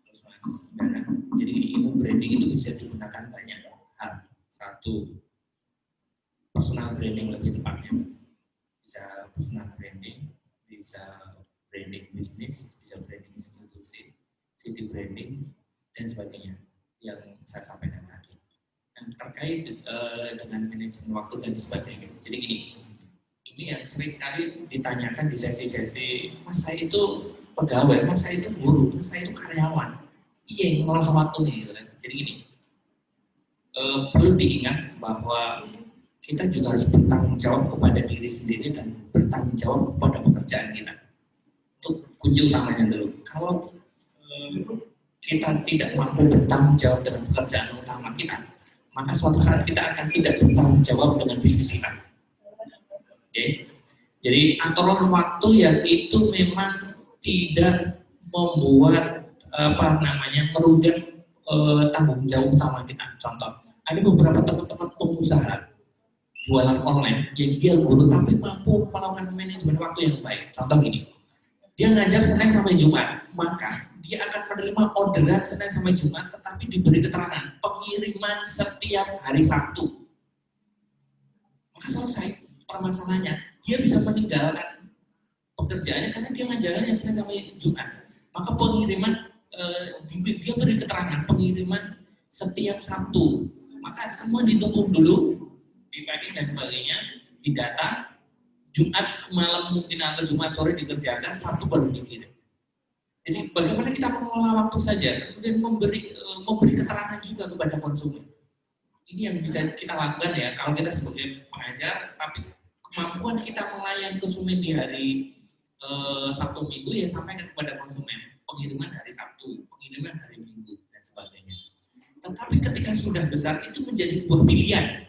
Terus Mas Dana. Jadi ilmu branding itu bisa digunakan banyak hal. Satu, personal branding lebih tepatnya. Bisa personal branding, bisa branding bisnis, bisa branding institusi, city branding, dan sebagainya yang saya sampaikan tadi. Dan terkait dengan manajemen waktu dan sebagainya. Jadi gini, ini yang sering kali ditanyakan di sesi-sesi, Mas saya itu pegawai, Mas saya itu guru, Mas saya itu karyawan. Iya, yang mengelola waktu nih. Gitu kan. Jadi gini, perlu diingat bahwa kita juga harus bertanggung jawab kepada diri sendiri dan bertanggung jawab kepada pekerjaan kita. Itu kunci utamanya dulu. Kalau kita tidak mampu bertanggung jawab dengan pekerjaan utama kita, maka suatu saat kita akan tidak bertanggung jawab dengan bisnis kita. Oke? Jadi aturlah waktu yang itu memang tidak membuat merugikan tanggung jawab utama kita. Contoh, ada beberapa teman-teman pengusaha jualan online yang dia guru tapi mampu melakukan manajemen waktu yang baik. Contoh gini, dia ngajar Senin sampai Jumat, maka dia akan menerima orderan Senin sampai Jumat, tetapi diberi keterangan pengiriman setiap hari Sabtu. Maka selesai permasalahannya. Dia bisa meninggalkan pekerjaannya karena dia ngajarannya Senin sampai Jumat. Maka pengiriman, dia beri keterangan pengiriman setiap Sabtu. Maka semua ditumpuk dulu, di packing dan sebagainya, didata, Jumat malam mungkin atau Jumat sore dikerjakan, Sabtu baru dikirim. Jadi bagaimana kita mengelola waktu saja, kemudian memberi keterangan juga kepada konsumen. Ini yang bisa kita lakukan ya, kalau kita sebagai pengajar, tapi kemampuan kita melayani konsumen di hari Sabtu Minggu ya sampaikan kepada konsumen. Pengiriman hari Sabtu, pengiriman hari Minggu, dan sebagainya. Tetapi ketika sudah besar, itu menjadi sebuah pilihan.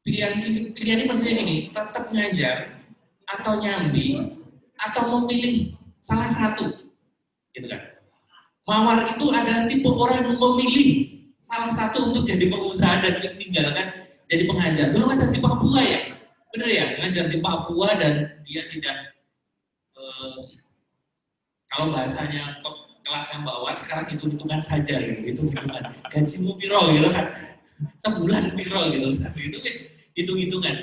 Pilihan ini maksudnya gini, tetap ngajar, atau nyambi, atau memilih salah satu. Gitu kan. Mawar itu adalah tipe orang yang memilih salah satu untuk jadi pengusaha dan meninggalkan jadi pengajar. Dulu ngajar di Papua ya, bener ya, ngajar di Papua dan dia tidak, kalau bahasanya kelasnya bawah sekarang hitung-hitungan saja gitu, hitung-hitungan. Gajimu piro gitu kan, sebulan piro gitu, itu hitung-hitungan.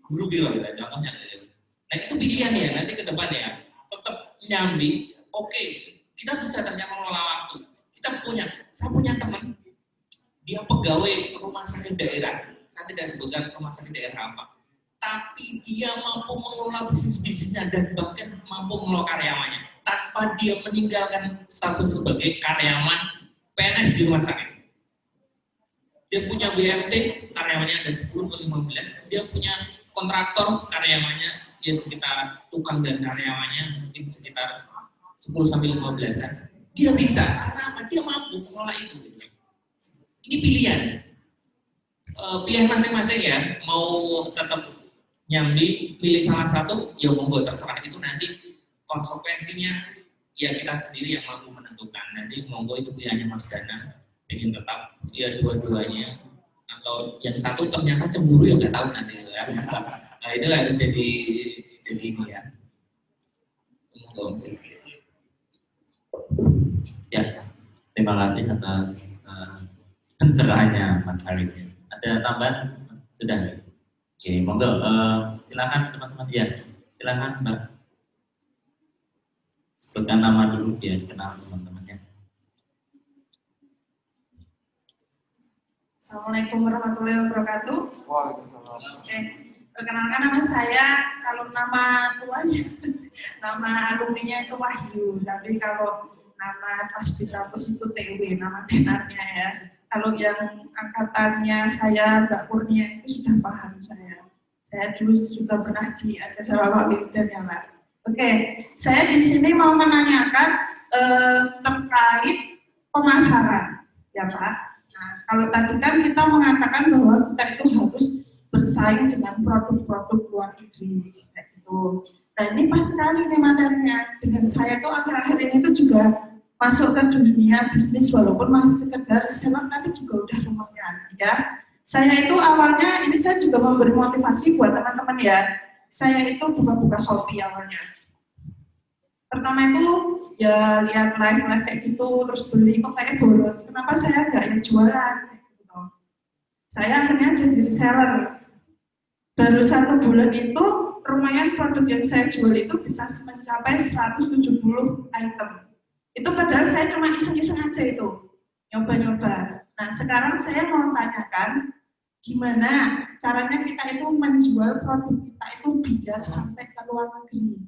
Guru piro gitu, contohnya. Nah itu pilihan ya, nanti ke depan ya. Tetap nyambi, oke, kita bisa ternyata mengelola waktu. Saya punya teman, dia pegawai rumah sakit daerah, saya tidak sebutkan rumah sakit daerah apa, tapi dia mampu mengelola bisnisnya dan bahkan mampu mengelola karyawannya, tanpa dia meninggalkan status sebagai karyawan PNS di rumah sakit. Dia punya BMT, karyawannya ada 10-15, dia punya kontraktor, karyawannya ya sekitar tukang dan karyawannya mungkin sekitar 10-15-an. Dia bisa, karena apa? Dia mampu mengelola itu. Ini pilihan. Pilihan masing-masing ya, mau tetap nyambi, pilih salah satu, ya monggo terserah. Itu nanti konsekuensinya ya kita sendiri yang mampu menentukan. Nanti monggo itu pilihannya Mas Dana, ingin tetap ya dua-duanya, atau yang satu ternyata cemburu ya nggak tahu nanti ya. Nah itu harus jadi ini ya. Ya, terima kasih atas pencerahannya Mas Haris. Ada tambahan? Sudah. Oke, monggo. Silakan teman-teman ya. Silakan Mbak. Sebutkan nama dulu ya, kenal teman-temannya. Assalamualaikum warahmatullahi wabarakatuh. Waalaikumsalam. Oke, perkenalkan nama saya, kalau nama tuanya, nama alumninya itu Wahyu, tapi kalau nama pas di kampus itu TW, nama tenarnya ya. Kalau yang angkatannya saya, Mbak Kurnia itu sudah paham saya. Saya dulu juga pernah diajar sama Pak Wildan ya Mbak. Oke, saya di sini mau menanyakan terkait pemasaran ya Pak. Nah, kalau tadi kan kita mengatakan bahwa kita itu harus bersaing dengan produk-produk luar negeri gitu. Nah ini pas sekali nih materinya. Dengan saya tuh akhir-akhir ini tuh juga masuk ke dunia bisnis walaupun masih sekedar reseller tapi juga udah lumayan ya. Saya itu awalnya ini saya juga memberi motivasi buat teman-teman ya. Saya itu buka-buka Shopee awalnya. Pertama itu ya lihat live kayak gitu terus beli kok kayak boros. Kenapa saya nggak yang jualan? Gitu. Saya akhirnya jadi reseller. Baru 1 bulan itu lumayan produk yang saya jual itu bisa mencapai 170 item. Itu padahal saya cuma iseng-iseng aja itu, nyoba-nyoba. Nah sekarang saya mau tanyakan, gimana caranya kita itu menjual produk kita itu biar sampai ke luar negeri.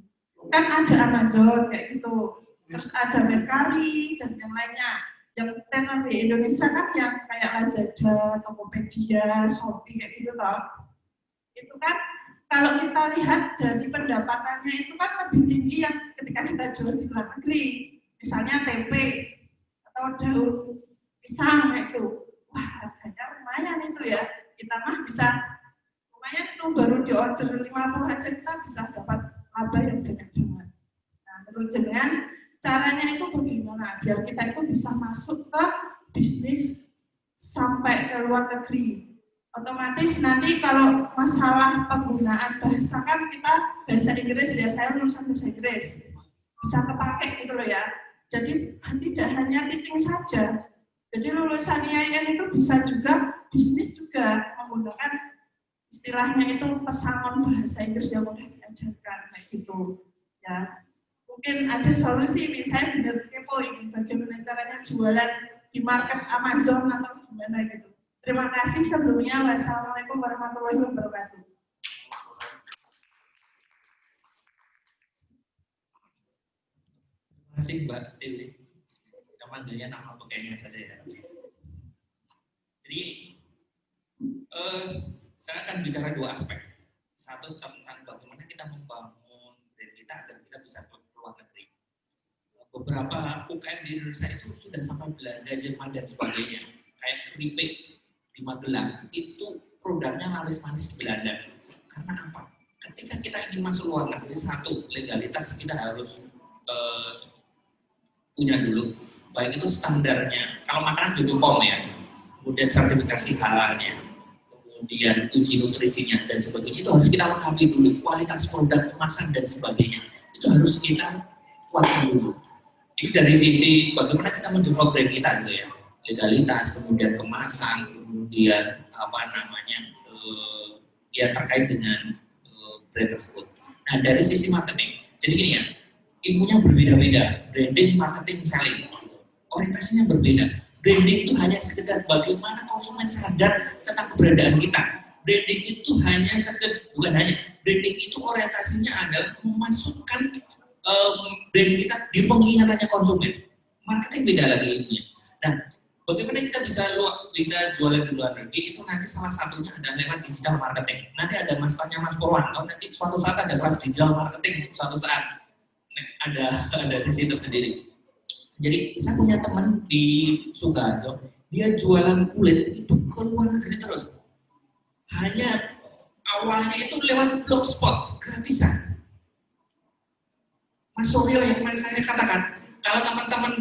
Kan ada Amazon kayak gitu, terus ada Mercari dan yang lainnya. Yang tenar di Indonesia kan yang kayak Lazada, Tokopedia, Shopee kayak gitu toh. Itu kan kalau kita lihat dari pendapatannya itu kan lebih tinggi yang ketika kita jual di luar negeri. Misalnya tempe atau daun pisang itu, wah harganya lumayan itu ya. Kita mah bisa lumayan itu baru di order 50 aja kita bisa dapat laba yang banyak banget. Nah, terus dengan caranya itu bagaimana biar kita itu bisa masuk ke bisnis sampai ke luar negeri. Otomatis nanti kalau masalah penggunaan bahasa kan kita bahasa Inggris ya, saya lulusan bahasa Inggris. bisa kepake gitu loh ya. Jadi tidak hanya teaching saja. Jadi lulusan IAIN itu bisa juga bisnis juga menggunakan istilahnya itu pesangon bahasa Inggris yang mudah diajarkan kayak gitu ya. Mungkin ada solusi ini, saya benar kepo ini bagaimana caranya jualan di market Amazon atau gimana gitu. Terima kasih sebelumnya. Wassalamualaikum warahmatullahi wabarakatuh. Terima kasih Mbak Tili. Saya manggilnya nama pegangnya saja ya. Jadi saya akan bicara dua aspek. Satu tentang bagaimana kita membangun brand kita agar kita bisa ke luar negeri. Beberapa UKM di Indonesia itu sudah sampai Belanda, Jerman dan sebagainya. Kayak keripik di Magelang itu produknya laris-manis di Belanda. Karena apa? Ketika kita ingin masuk luar negeri, satu legalitas kita harus punya dulu, baik itu standarnya. Kalau makanan BPOM ya, kemudian sertifikasi halalnya, kemudian uji nutrisinya dan sebagainya itu harus kita lengkapi dulu. Kualitas produk, kemasan dan sebagainya itu harus kita kuatkan dulu. Ini dari sisi bagaimana kita mendevelop brand kita gitu ya, legalitas, kemudian kemasan, kemudian apa namanya ya terkait dengan brand tersebut. Nah dari sisi marketing, jadi gini ya, ilmunya berbeda-beda, branding, marketing, selling, orientasinya berbeda. Branding itu hanya sekedar bagaimana konsumen sadar tentang keberadaan kita. Branding itu hanya bukan hanya, branding itu orientasinya adalah memasukkan brand kita di pengingatannya konsumen. Marketing beda lagi ilmunya. Nah, bagaimana kita bisa jualan di luar negeri itu nanti salah satunya adalah lewat digital marketing. Nanti ada masternya Mas Purwanto, nanti suatu saat ada kelas digital marketing, suatu saat ada sesi tersendiri. Jadi saya punya teman di Sukoharjo, dia jualan kulit itu ke luar negeri terus. Hanya awalnya itu lewat blogspot gratisan. Mas Suryo yang kemarin saya katakan, kalau teman-teman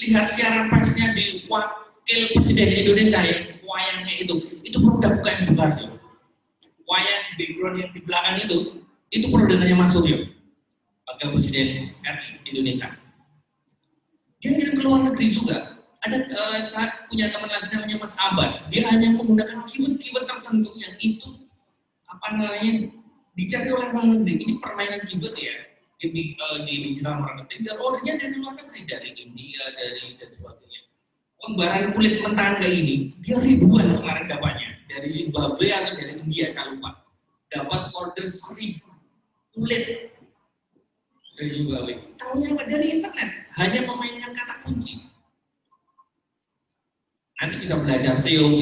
lihat siaran persnya di Wakil Presiden Indonesia yang wayangnya itu produk UKM Sukoharjo. Wayang background yang di belakang itu produknya Mas Suryo, Wakil Presiden RI Indonesia. Dia kirim ke luar negeri juga. Ada saya punya teman lagi namanya Mas Abbas. Dia hanya menggunakan keyword-keyword tertentu yang itu dicari oleh luar negeri. Ini permainan keyword ya di digital marketing. Dan ordernya dari luar negeri, dari India, dan sebagainya. Lembaran kulit mentah kayak ini, dia ribuan kemarin dapatnya dari Zimbabwe atau dari India saya lupa. Dapat order 1000 kulit dari Zimbabwe. Tahunya apa? Dari internet. Hanya memainkan kata kunci. Nanti bisa belajar SEO,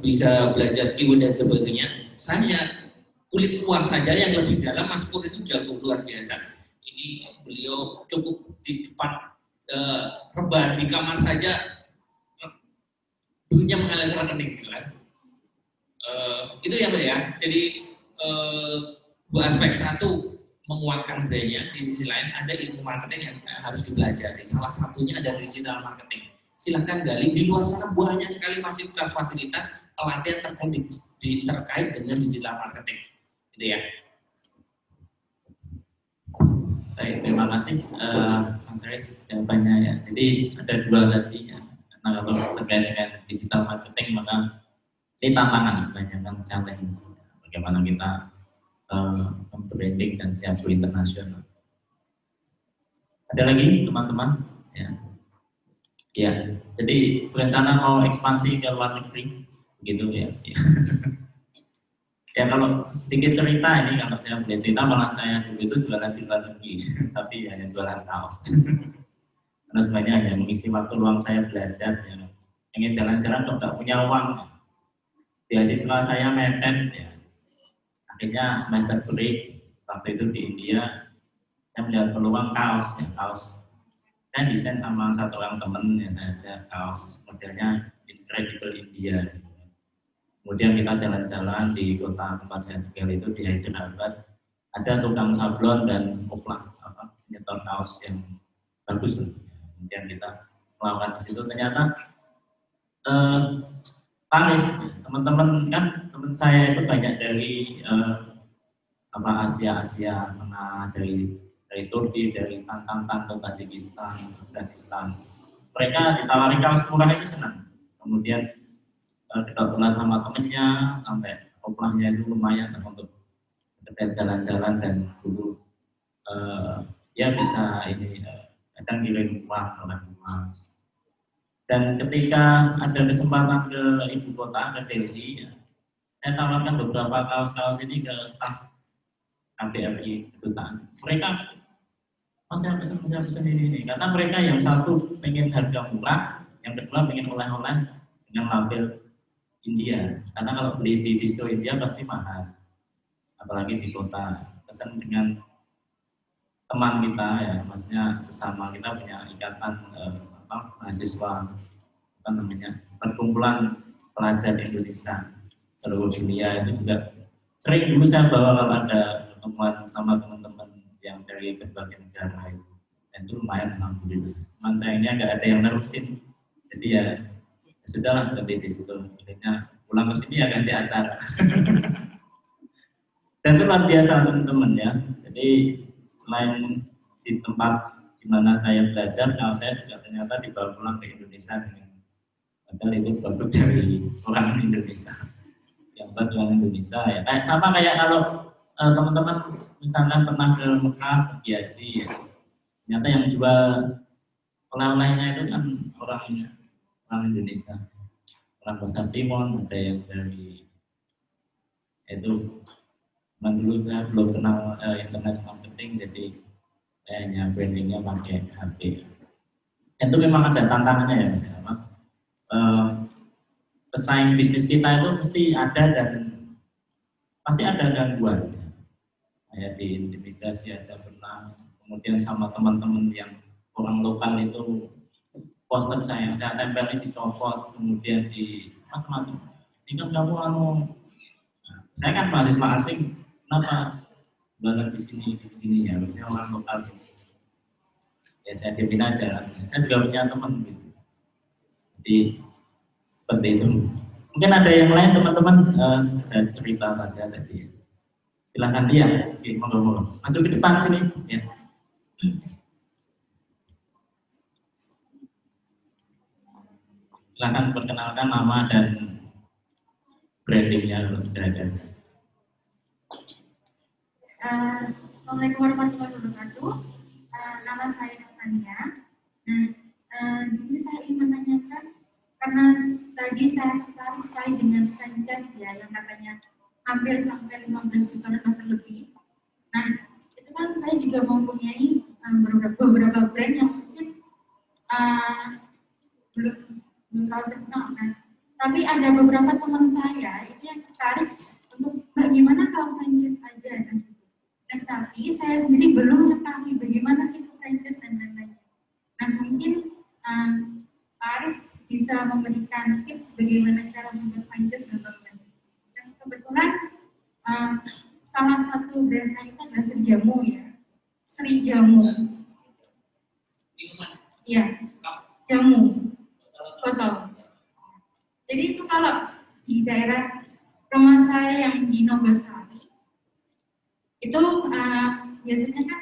bisa belajar keyword dan sebagainya. Saya kulit luar saja yang lebih dalam, Mas Pur itu jago luar biasa. Ini beliau cukup di depan rebahan di kamar saja dunia mengalir rekening gitu kan. Itu ya Mbak ya. Jadi dua aspek. Satu, menguatkan brandnya, di sisi lain ada ilmu marketing yang harus dipelajari. Salah satunya ada digital marketing. Silahkan gali, di luar sana banyak sekali fasilitas-fasilitas pelatihan terkait dengan digital marketing. Gitu ya. Baik, terima kasih Mas Aris jawabannya ya. Jadi ada dua tadi ya. Karena kalau terkait dengan digital marketing maka ini tantangan sebenarnya kan, challenge. Bagaimana kita branding dan siap go internasional. Ada lagi teman-teman? Ya. Ya, jadi berencana mau ekspansi ke luar negeri, begitu ya. Ya kalau sedikit cerita ini, kalau saya boleh cerita malah saya dulu itu jualan di luar negeri, tapi hanya jualan kaos. Karena sebenarnya hanya mengisi waktu luang saya belajar, ya. Ingin jalan-jalan kok nggak punya uang. Beasiswa saya mepet, ya. Akhirnya semester break waktu itu di India, saya melihat peluang kaos, ya kaos. Saya desain sama satu orang teman ya, saya kaos modelnya Incredible India. Kemudian kita jalan-jalan di kota tempat saya tinggal itu di Hyderabad, ada tukang sablon dan oplak nyetor kaos yang bagus. Kemudian kita melakukan di situ, ternyata Paris, teman-teman kan teman saya itu banyak dari Asia Tengah, dari dari Turki, dari Tantan, Tajikistan, Afghanistan. Mereka ditawari kaos murah itu senang. Kemudian kebetulan sama temennya sampai rumahnya itu lumayan untuk sekedar jalan-jalan dan dulu ya bisa ini kadang kirim uang oleh rumah. Dan ketika ada kesempatan ke ibu kota, ke Delhi, saya tawarkan beberapa kaos-kaos ini ke staf KBRI kedutaan. Mereka masih pesan ini, karena mereka yang satu pengen harga murah, yang kedua pengen oleh-oleh dengan label India. Karena kalau beli di distro India pasti mahal, apalagi di kota. Pesan dengan teman kita ya, maksudnya sesama kita punya ikatan mahasiswa, apa namanya, perkumpulan pelajar Indonesia seluruh dunia itu juga sering dulu saya bawa kalau ada pertemuan sama teman-teman yang dari berbagai negara itu, dan itu lumayan alhamdulillah. Cuman sayangnya nggak ada yang nerusin, jadi ya sudahlah ganti di situ. Akhirnya pulang ke sini ya ganti acara. Dan itu luar biasa teman-teman ya. Jadi selain di tempat di mana saya belajar, kalau saya juga ternyata dibawa pulang ke Indonesia dengan padahal itu produk dari orang Indonesia, yang buat orang Indonesia ya. Sama kayak kalau teman-teman misalkan pernah ke Mekah pergi haji ya, ternyata yang jual oleh-olehnya itu kan orang Indonesia, orang Pasar Timur, ada yang dari itu. Dulu saya belum kenal internet marketing, jadi saya hanya brandingnya pakai HP. Itu memang ada tantangannya ya, Mas. Pesaing bisnis kita itu mesti ada dan pasti ada gangguan. Kayak di intimidasi ada pernah, kemudian sama teman-teman yang orang lokal itu poster saya tempelin dicopot, kemudian di macam-macam. Ini kan kamu saya kan mahasiswa asing, kenapa banget di sini begini ya, harusnya orang lokal. Ya saya diemin aja. Saya juga punya teman gitu. Jadi seperti itu. Mungkin ada yang lain teman-teman saya cerita saja tadi. Silakan dia. Oke, monggo. Maju ke depan sini. Ya. Silakan perkenalkan nama dan brandingnya kalau sudah ada. Assalamualaikum warahmatullahi wabarakatuh. Nama saya Tania. Di sini saya ingin menanyakan, karena tadi saya tertarik sekali dengan franchise ya, yang katanya hampir sampai 15 juta atau lebih. Nah, itu kan saya juga mempunyai beberapa brand yang mungkin belum terlalu terkenal. Nah, tapi ada beberapa teman saya itu yang tertarik untuk bagaimana kalau franchise aja. Dan tapi saya sendiri belum mengetahui bagaimana sih franchise dan lain-lain. Nah, mungkin Pak Aris bisa memberikan tips bagaimana cara membuat franchise dan lain-lain. Dan kebetulan salah satu brand saya itu adalah Sri Jamu ya. Sri Jamu. Iya, jamu. Botol. Jadi itu kalau di daerah rumah saya yang di Nogosari, itu biasanya kan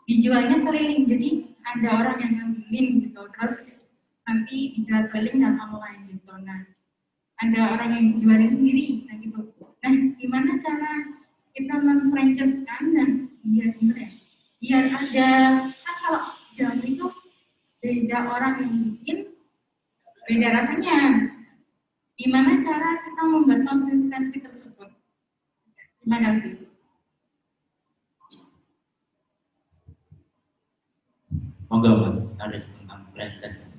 dijualnya keliling, jadi ada orang yang ngambilin gitu, terus nanti dijual keliling dan online gitu. Nah, ada orang yang jualin sendiri, nah gitu. Nah, gimana cara kita men-franchise-kan dan biar gimana ya? Biar ada, kan kalau jamu itu beda orang yang bikin, beda rasanya. Gimana cara kita membuat konsistensi tersebut? Terima kasih. Monggo Mas, ada tentang franchise.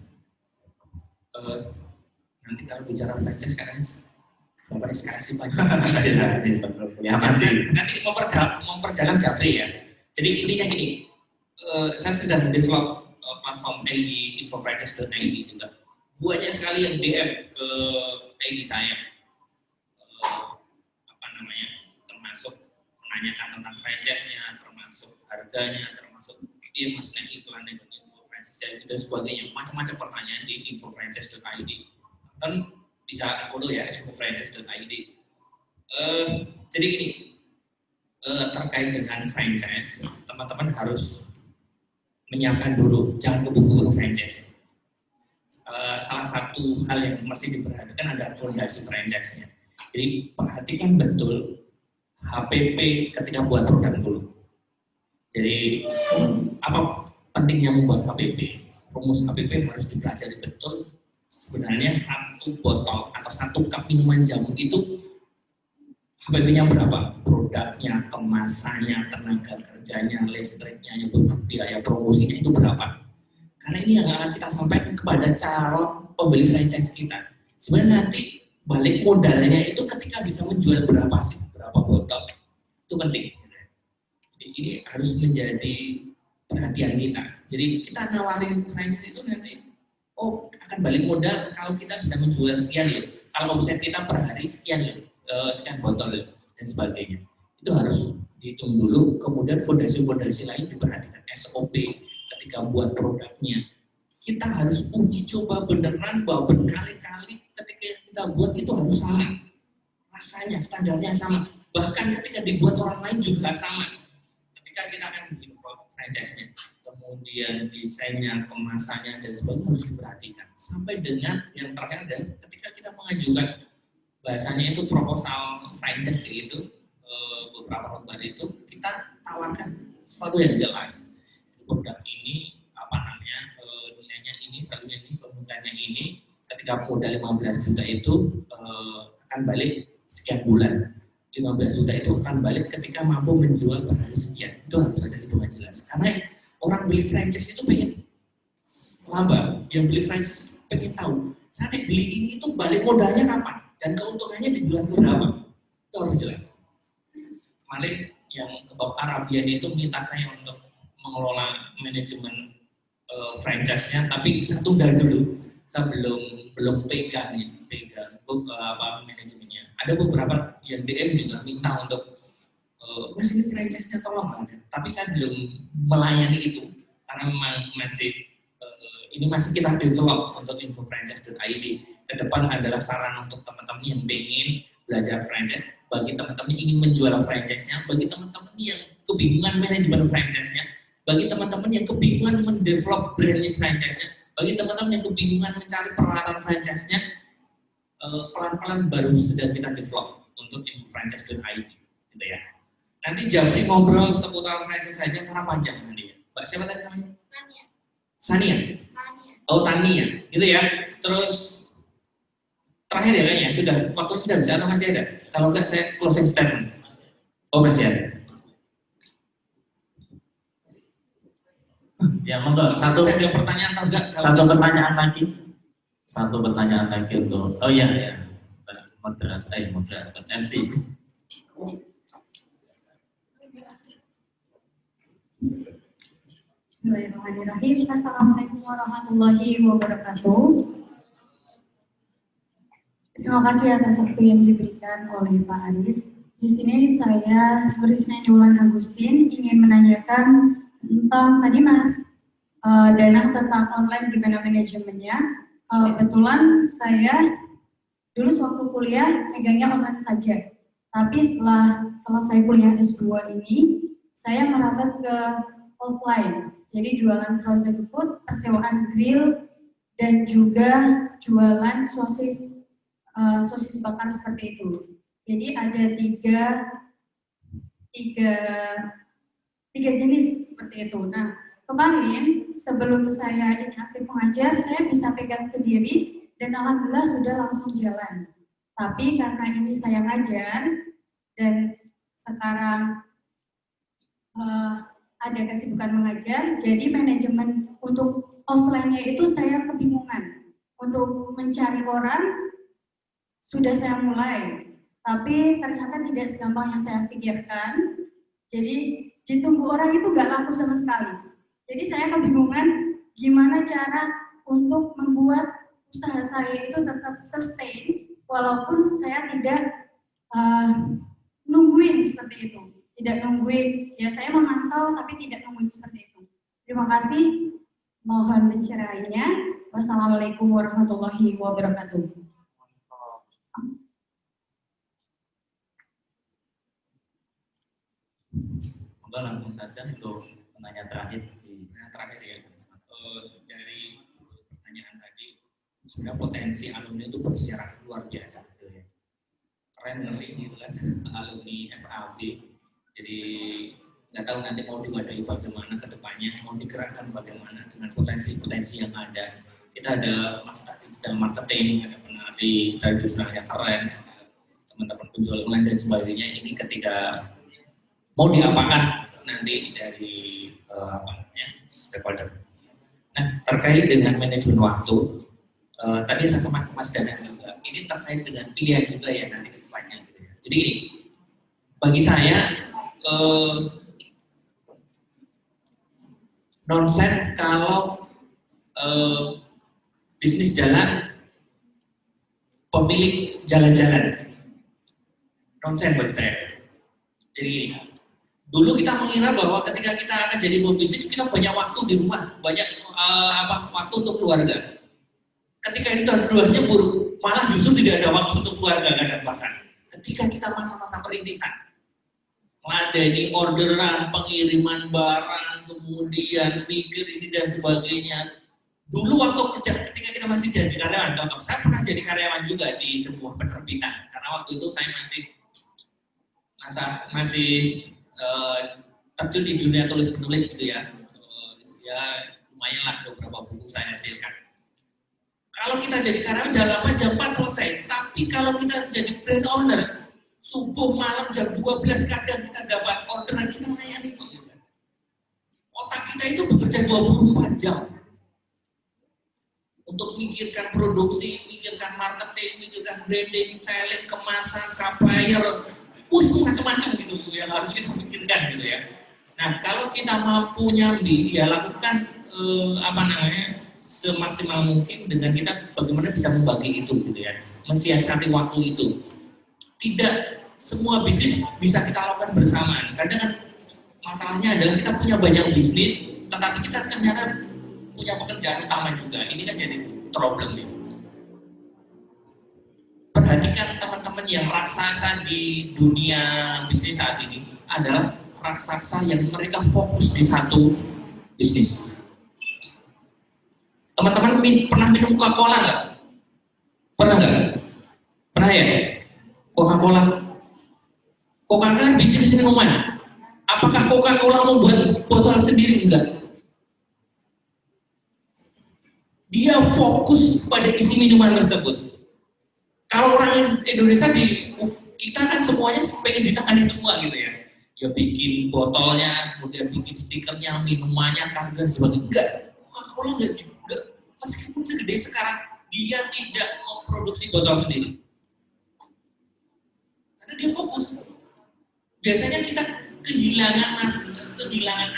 Nanti kalau bicara franchise karena Bapak SKSI pagi. Nanti memperdalam Japri ya. Jadi intinya gini, saya sedang develop platform ID infofranchise.id juga. Banyak sekali yang DM ke ID saya, termasuk menanyakan tentang franchise-nya, termasuk harganya, termasuk dia mas iklan dengan info franchise dan sebagainya, macam-macam pertanyaan di infofranchise.id. Kan bisa follow ya infofranchise.id. Jadi gini, terkait dengan franchise, teman-teman harus menyiapkan dulu, jangan keburu-buru franchise. Salah satu hal yang mesti diperhatikan adalah fondasi franchise-nya. Jadi perhatikan betul HPP ketika buat produk dulu. Jadi apa pentingnya membuat HPP? Rumus HPP harus dipelajari betul. Sebenarnya satu botol atau satu cup minuman jamu itu HPP-nya berapa? Produknya, kemasannya, tenaga kerjanya, listriknya, biaya promosinya itu berapa? Karena ini yang akan kita sampaikan kepada calon pembeli franchise kita. Sebenarnya nanti balik modalnya itu ketika bisa menjual berapa sih, berapa botol, itu penting. Jadi ini harus menjadi perhatian kita. Jadi kita nawarin franchise itu nanti, oh akan balik modal kalau kita bisa menjual sekian ya. Kalau omset kita per hari sekian ya, sekian botol ya, dan sebagainya. Itu harus dihitung dulu, kemudian fondasi-fondasi lain diperhatikan, SOP. Ketika buat produknya, kita harus uji coba beneran bahwa berkali-kali ketika kita buat itu harus sama. Rasanya, standarnya sama. Bahkan ketika dibuat orang lain juga sama. Ketika kita akan bikin franchise-nya, kemudian desainnya, kemasannya, dan sebagainya harus diperhatikan. Sampai dengan yang terakhir adalah ketika kita mengajukan bahasanya itu proposal franchise itu, beberapa lembar itu, kita tawarkan sesuatu yang jelas. Produk ini apa namanya nilainya ini, value ini, pembukaannya ini, ketika modal 15 juta itu akan balik sekian bulan. 15 juta itu akan balik ketika mampu menjual per hari sekian. Itu harus ada hitungan jelas. Karena orang beli franchise itu pengen laba, yang beli franchise pengen tahu, saya beli ini itu balik modalnya kapan dan keuntungannya di bulan keberapa. Itu harus jelas. Kemarin yang ke Arabian itu minta saya untuk mengelola manajemen franchise-nya, tapi saya tunda dulu. Saya belum pegang manajemennya. Ada beberapa yang DM juga minta untuk Mas ini franchise-nya tolong ada. Tapi saya belum melayani itu karena memang ini masih kita develop untuk infofranchise.id. Ke depan adalah saran untuk teman-teman yang ingin belajar franchise, bagi teman-teman yang ingin menjual franchise-nya, bagi teman-teman yang kebingungan manajemen franchise-nya, bagi teman-teman yang kebingungan mendevelop branding franchise-nya, bagi teman-teman yang kebingungan mencari peralatan franchise-nya, pelan-pelan baru sedang kita develop untuk infofranchise.id, gitu ya. Nanti Jabri ngobrol seputar franchise saja karena panjang nanti ya. Mbak siapa tadi namanya? Sania. Oh Tania, gitu ya. Terus terakhir ya kayaknya sudah waktunya sudah bisa atau masih ada? Kalau enggak saya closing statement. Oh masih ada. Ya monggo satu ada pertanyaan atau enggak? Satu pertanyaan lagi. Satu pertanyaan lagi untuk oh iya ya. Moderator MC. Bismillahirrahmanirrahim. Assalamualaikum warahmatullahi wabarakatuh. Terima kasih atas waktu yang diberikan oleh Pak Aris. Di sini saya, Nurisna Wulan Agustin, ingin menanyakan tentang tadi Mas Danang tentang online gimana manajemennya. Kebetulan saya dulu waktu kuliah megangnya online saja. Tapi setelah selesai kuliah S2 ini, saya merapat ke offline. Jadi jualan frozen food, persewaan grill, dan juga jualan sosis bakar seperti itu. Jadi ada tiga jenis seperti itu. Nah, kemarin sebelum saya ini aktif mengajar, saya bisa pegang sendiri dan alhamdulillah sudah langsung jalan. Tapi karena ini saya ngajar dan sekarang ada kesibukan mengajar, jadi manajemen untuk offline-nya itu saya kebingungan. Untuk mencari orang sudah saya mulai, tapi ternyata tidak segampang yang saya pikirkan. Jadi ditunggu orang itu gak laku sama sekali. Jadi saya kebingungan gimana cara untuk membuat usaha saya itu tetap sustain, walaupun saya tidak nungguin seperti itu. Tidak nungguin, ya saya memantau tapi tidak nungguin seperti itu. Terima kasih, mohon pencerahannya. Wassalamualaikum warahmatullahi wabarakatuh. Mbak langsung saja untuk penanya terakhir. Terakhir ya, dari pertanyaan tadi, sebenarnya potensi alumni itu berserak luar biasa gitu ya. Keren ngeri gitu kan, alumni FAB. Jadi nggak tahu nanti mau diwadahi bagaimana ke depannya, mau digerakkan bagaimana dengan potensi-potensi yang ada. Kita ada master digital marketing, ada peneliti tradisionalnya keren, teman-teman penjual online dan sebagainya. Ini ketika mau diapakan nanti dari stakeholder. Nah, terkait dengan manajemen waktu, tadi saya sama Mas Danang juga, ini terkait dengan pilihan juga ya nanti ke depannya. Gitu ya. Jadi ini, bagi saya, nonsen kalau bisnis jalan, pemilik jalan-jalan. Nonsen bagi saya. Jadi ini, dulu kita mengira bahwa ketika kita akan jadi pebisnis, kita banyak waktu di rumah, banyak waktu untuk keluarga. Ketika kita duanya buruk, malah justru tidak ada waktu untuk keluarga kadang bahkan. Ketika kita masa-masa perintisan, meladeni orderan, pengiriman barang, kemudian mikir ini dan sebagainya. Dulu waktu kerja, ketika kita masih jadi karyawan, contoh, saya pernah jadi karyawan juga di sebuah penerbitan, karena waktu itu saya masih terjun di dunia tulis-menulis gitu ya. Ya lumayan lah beberapa buku saya hasilkan. Kalau kita jadi karyawan jam 4 selesai, tapi kalau kita jadi brand owner, subuh malam jam 12 kadang kita dapat orderan, kita melayani. Otak kita itu bekerja 24 jam. Untuk memikirkan produksi, memikirkan marketing, memikirkan branding, selling, kemasan, supplier, macam-macam gitu yang harus kita pikirkan gitu ya. Nah, kalau kita mampu nyambi, ya lakukan semaksimal mungkin dengan kita bagaimana bisa membagi itu gitu ya, mensiasati waktu itu. Tidak semua bisnis bisa kita lakukan bersamaan. Kadang kan masalahnya adalah kita punya banyak bisnis, tetapi kita ternyata punya pekerjaan utama juga. Ini kan jadi problem ya. Perhatikan teman-teman yang raksasa di dunia bisnis saat ini adalah raksasa yang mereka fokus di satu bisnis. Teman-teman pernah minum Coca-Cola nggak? Pernah nggak? Pernah ya? Coca-Cola. Coca-Cola kan bisnis minuman. Apakah Coca-Cola membuat botol sendiri? Enggak. Dia fokus pada isi minuman tersebut. Kalau orang Indonesia kita kan semuanya pengen ditangani semua gitu ya. Ya bikin botolnya, kemudian bikin stikernya, minumannya, kan dan sebagainya. Enggak, Coca-Cola enggak juga. Meskipun segede sekarang, dia tidak memproduksi botol sendiri. Karena dia fokus. Biasanya kita kehilangan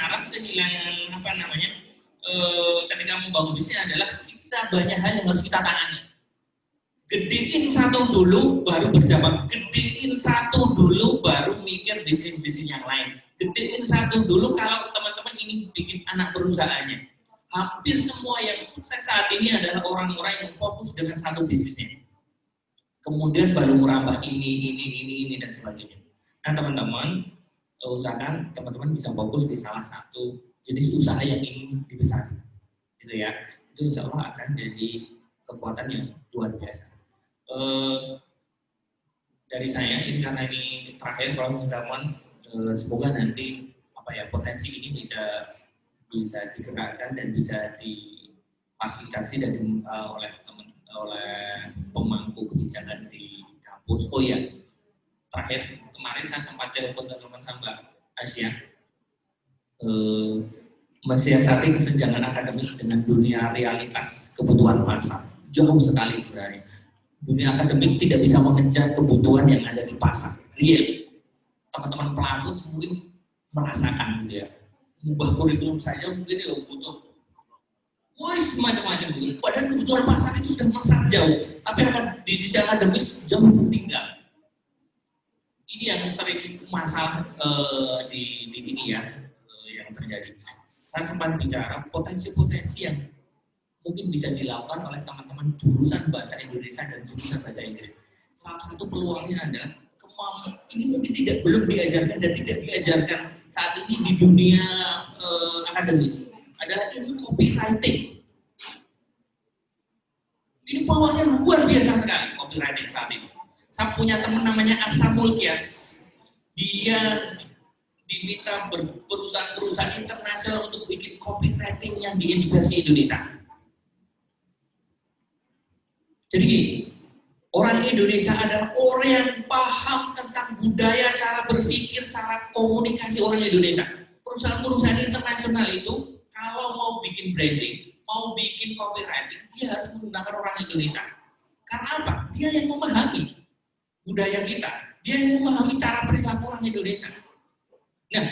arah, kehilangan ketika membangun bisnis adalah kita banyak hal yang harus kita tangani. Gedein satu dulu baru berjalan, gedein satu dulu baru mikir bisnis-bisnis yang lain. Gedein satu dulu kalau teman-teman ingin bikin anak perusahaannya. Hampir semua yang sukses saat ini adalah orang-orang yang fokus dengan satu bisnisnya. Kemudian baru merambah ini dan sebagainya. Nah teman-teman, usahakan teman-teman bisa fokus di salah satu jenis usaha yang ingin dibesarkan. Gitu ya. Itu insya Allah akan jadi kekuatan yang luar biasa. Dari saya ini karena ini terakhir kalau teman-teman semoga nanti potensi ini bisa digerakkan dan bisa difasilitasi oleh pemangku kebijakan di kampus. Oh iya, terakhir kemarin saya sempat telepon teman-teman sama Asia mensiasati kesenjangan akademik dengan dunia realitas kebutuhan pasar. Jauh sekali sebenarnya. Dunia akademik tidak bisa mengejar kebutuhan yang ada di pasar. Real. Teman-teman pelaku mungkin merasakan gitu ya. Mengubah kurikulum saja mungkin ya butuh macam-macam gitu. Padahal kebutuhan pasar itu sudah mesat jauh. Tapi di sisi akademis jauh tertinggal. Ini yang sering masalah di ini ya yang terjadi. Saya sempat bicara potensi-potensi yang mungkin bisa dilakukan oleh teman-teman jurusan bahasa Indonesia dan jurusan bahasa Inggris. Salah satu peluangnya adalah ini mungkin belum diajarkan dan tidak diajarkan saat ini di dunia akademis adalah ilmu copywriting. Ini peluangnya luar biasa sekali copywriting saat ini. Saya punya teman namanya Asa Mulkias. Dia diminta perusahaan-perusahaan internasional untuk bikin copywriting-nya di Universitas Indonesia. Jadi gini, orang Indonesia adalah orang yang paham tentang budaya, cara berpikir, cara komunikasi orang Indonesia. Perusahaan-perusahaan internasional itu kalau mau bikin branding, mau bikin copywriting, dia harus menggunakan orang Indonesia. Karena apa? Dia yang memahami budaya kita, dia yang memahami cara perilaku orang Indonesia. Nah,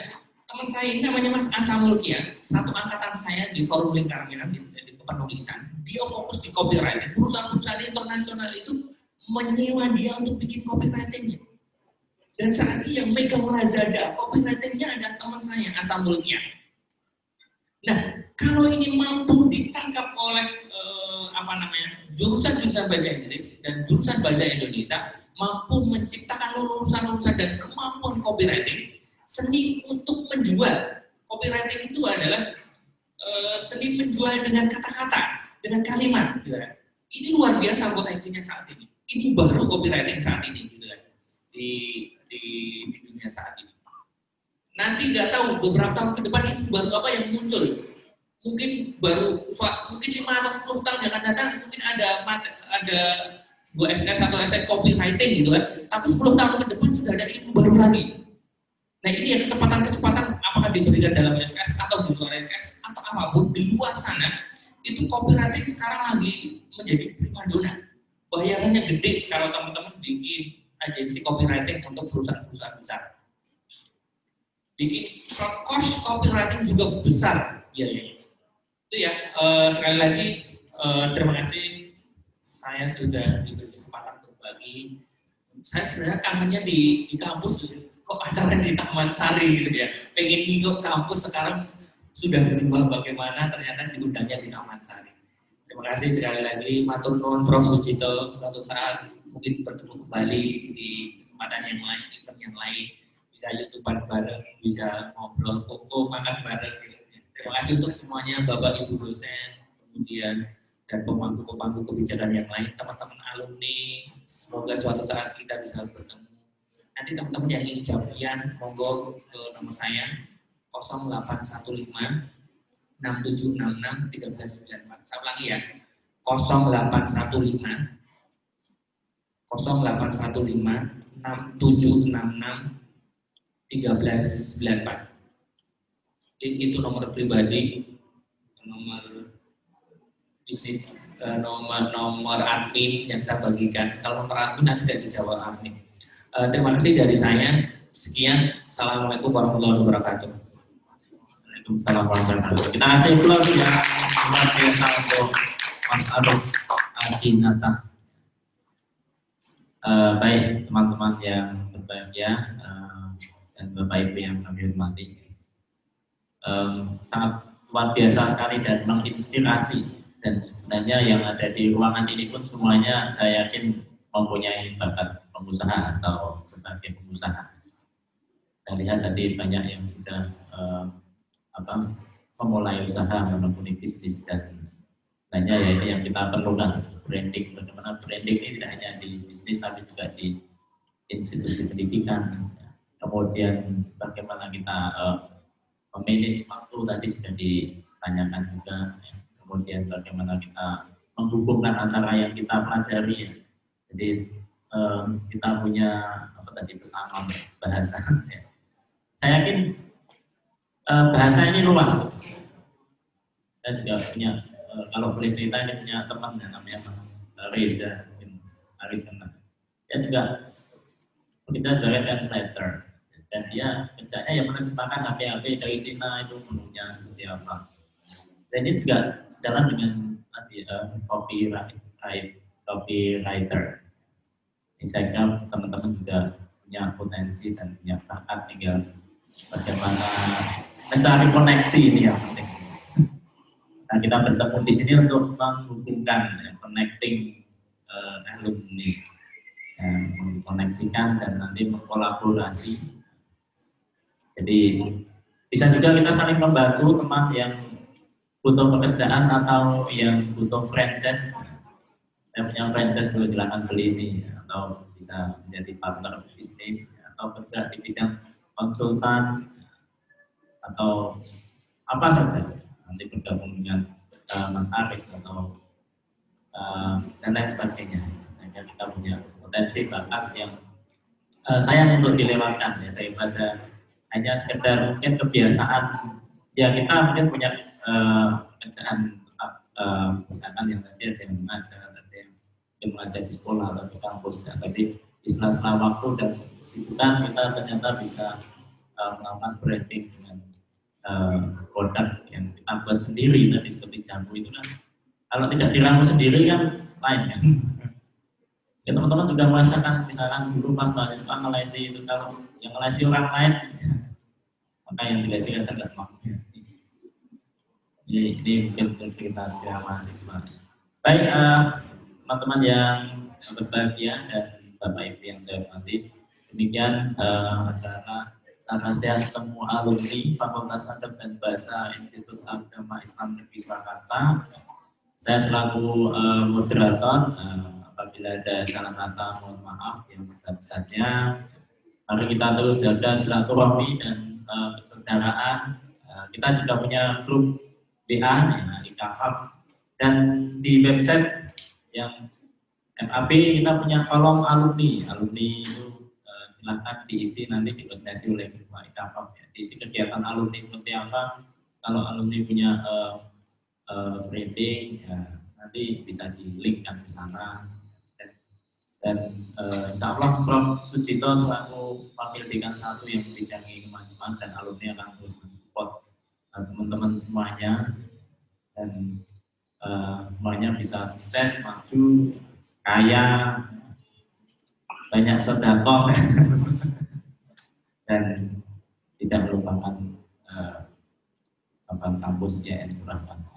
teman saya ini namanya Mas Asa Mulkias, satu angkatan saya di Forum Lingkar Merah di penulisan. Dia fokus di copywriting. Perusahaan-perusahaan internasional itu menyewa dia untuk bikin copywriting-nya. Dan saat ini yang megang Lazada, copywriting-nya ada teman saya, Asa Mulkias. Nah, kalau ini mampu ditangkap oleh jurusan-jurusan bahasa Inggris dan jurusan bahasa Indonesia, mampu menciptakan lulusan-lulusan dan kemampuan copywriting, seni untuk menjual. Copywriting itu adalah seni menjual dengan kata-kata, dengan kalimat. Gitu kan. Ini luar biasa potensinya saat ini. Ini baru copywriting saat ini, gitu kan, di dunia saat ini. Nanti nggak tahu beberapa tahun ke depan itu baru apa yang muncul. Mungkin 5 atau 10 tahun yang akan datang mungkin ada 2 SKS atau SKS copywriting gitu kan. Tapi 10 tahun ke depan sudah ada ilmu baru lagi. Nah ini ya kecepatan apakah diberikan dalam SKS atau di luar SKS atau apapun di luar sana, itu copywriting sekarang lagi menjadi primadona. Bayarannya gede kalau teman-teman bikin agensi copywriting untuk perusahaan-perusahaan besar. Bikin short course copywriting juga besar biayanya. Itu ya, sekali lagi terima kasih saya sudah diberi kesempatan berbagi. Saya sebenarnya kangennya di kampus, kok acara di Taman Sari gitu ya. Pengen ngikut kampus, sekarang sudah berubah bagaimana, ternyata diundangnya di Taman Sari. Terima kasih sekali lagi, matur nuwun Prof. Sujito, suatu saat mungkin bertemu kembali di kesempatan yang lain, event yang lain. Bisa YouTubean bareng, bisa ngobrol, koko, makan bareng. Terima kasih untuk semuanya, Bapak Ibu dosen, kemudian dan pemangku-pemangku kebijakan yang lain, teman-teman alumni. Semoga suatu saat kita bisa bertemu. Nanti teman-teman yang ingin jaminan, monggo ke nomor saya 0815 6766 1394. Saya ulangi ya, 0815 6766 1394. Itu nomor pribadi, nomor bisnis, nomor admin yang saya bagikan. Kalau nomor admin nanti tidak dijawab admin. Terima kasih dari saya. Sekian. Assalamualaikum warahmatullahi wabarakatuh. Waalaikumsalam warahmatullahi wabarakatuh. Kita kasih plus ya luar biasa untuk Mas Arif Asinata. Baik teman-teman yang berbahagia dan Bapak Ibu yang kami hormati. Sangat luar biasa sekali dan menginspirasi, dan sebenarnya yang ada di ruangan ini pun semuanya saya yakin mempunyai bakat pengusaha atau sebagai pengusaha. Saya lihat tadi banyak yang sudah memulai usaha, menekuni bisnis, dan banyak ya ini yang kita perlukan, branding. Bagaimana branding ini tidak hanya di bisnis tapi juga di institusi pendidikan. Kemudian bagaimana kita memanage waktu tadi sudah ditanyakan juga. Kemudian bagaimana kita menghubungkan antara yang kita pelajari ya. Jadi kita punya pesanan bahasa. Ya. Saya yakin bahasa ini luas. Saya juga punya kalau boleh cerita ini punya teman yang namanya Mas Reza, Aris kenal. Dia juga kita sebagai translator. Dan dia kerjanya yang menerjemahkan HP-HP dari Cina itu menunya seperti apa. Dan ini juga sejalan dengan copywriter. Ini saya kira teman-teman juga punya potensi dan punya bakat, tinggal bagaimana mencari koneksi ini yang penting. Nah, kita bertemu di sini untuk menghubungkan, connecting alumni, mensinergikan dan nanti mengkolaborasi. Jadi bisa juga kita saling membantu teman yang butuh pekerjaan atau yang butuh franchise. Saya punya franchise dulu, silakan beli ini, atau bisa menjadi partner bisnis atau bergerak di bidang konsultan atau apa saja, nanti bergabung dengan Mas Aris atau dan lain sebagainya. Sehingga kita punya potensi bakat yang sayang untuk dilewatkan ya, daripada hanya sekedar mungkin kebiasaan ya. Kita mungkin punya pekerjaan tetap, misalkan yang tadi ada yang mengajar, ada yang mengajar di sekolah atau di kampus ya, tapi di sela-sela waktu dan kesibukan kita ternyata bisa melakukan branding dengan produk yang kita buat sendiri. Tadi seperti jamu itu kan kalau tidak diramu sendiri kan lain kan. Ya, teman-teman juga merasakan misalkan dulu pas mahasiswa ngelesi itu, kalau yang ngelesi orang lain maka yang dilesi kan tidak mau. Ini mungkin cerita dari mahasiswa. Baik, teman-teman yang berbahagia dan Bapak Ibu yang saya hormati, demikian acara saya ketemu alumni Fakultas Adab dan Bahasa Institut Agama Islam Negeri Surakarta. Saya selaku moderator, apabila ada salah kata mohon maaf yang sebesar-besarnya. Mari kita terus jaga silaturahmi dan persaudaraan. Kita juga punya grup WA di KFAB, dan di website yang FAB kita punya kolom alumni. Alumni itu silakan diisi, nanti dikoordinasi oleh Ketua IKAFAB ya. Diisi kegiatan alumni seperti apa. Kalau alumni punya branding ya, nanti bisa di-linkkan ke sana. Dan insya Allah Prof. Sucito selaku Wakil Dekan 1 yang membidangi kemahasiswaan dan alumni akan terus mensupport teman-teman semuanya, dan semuanya bisa sukses, maju, kaya, banyak sedekah dan tidak melupakan kampus JN Surakarta.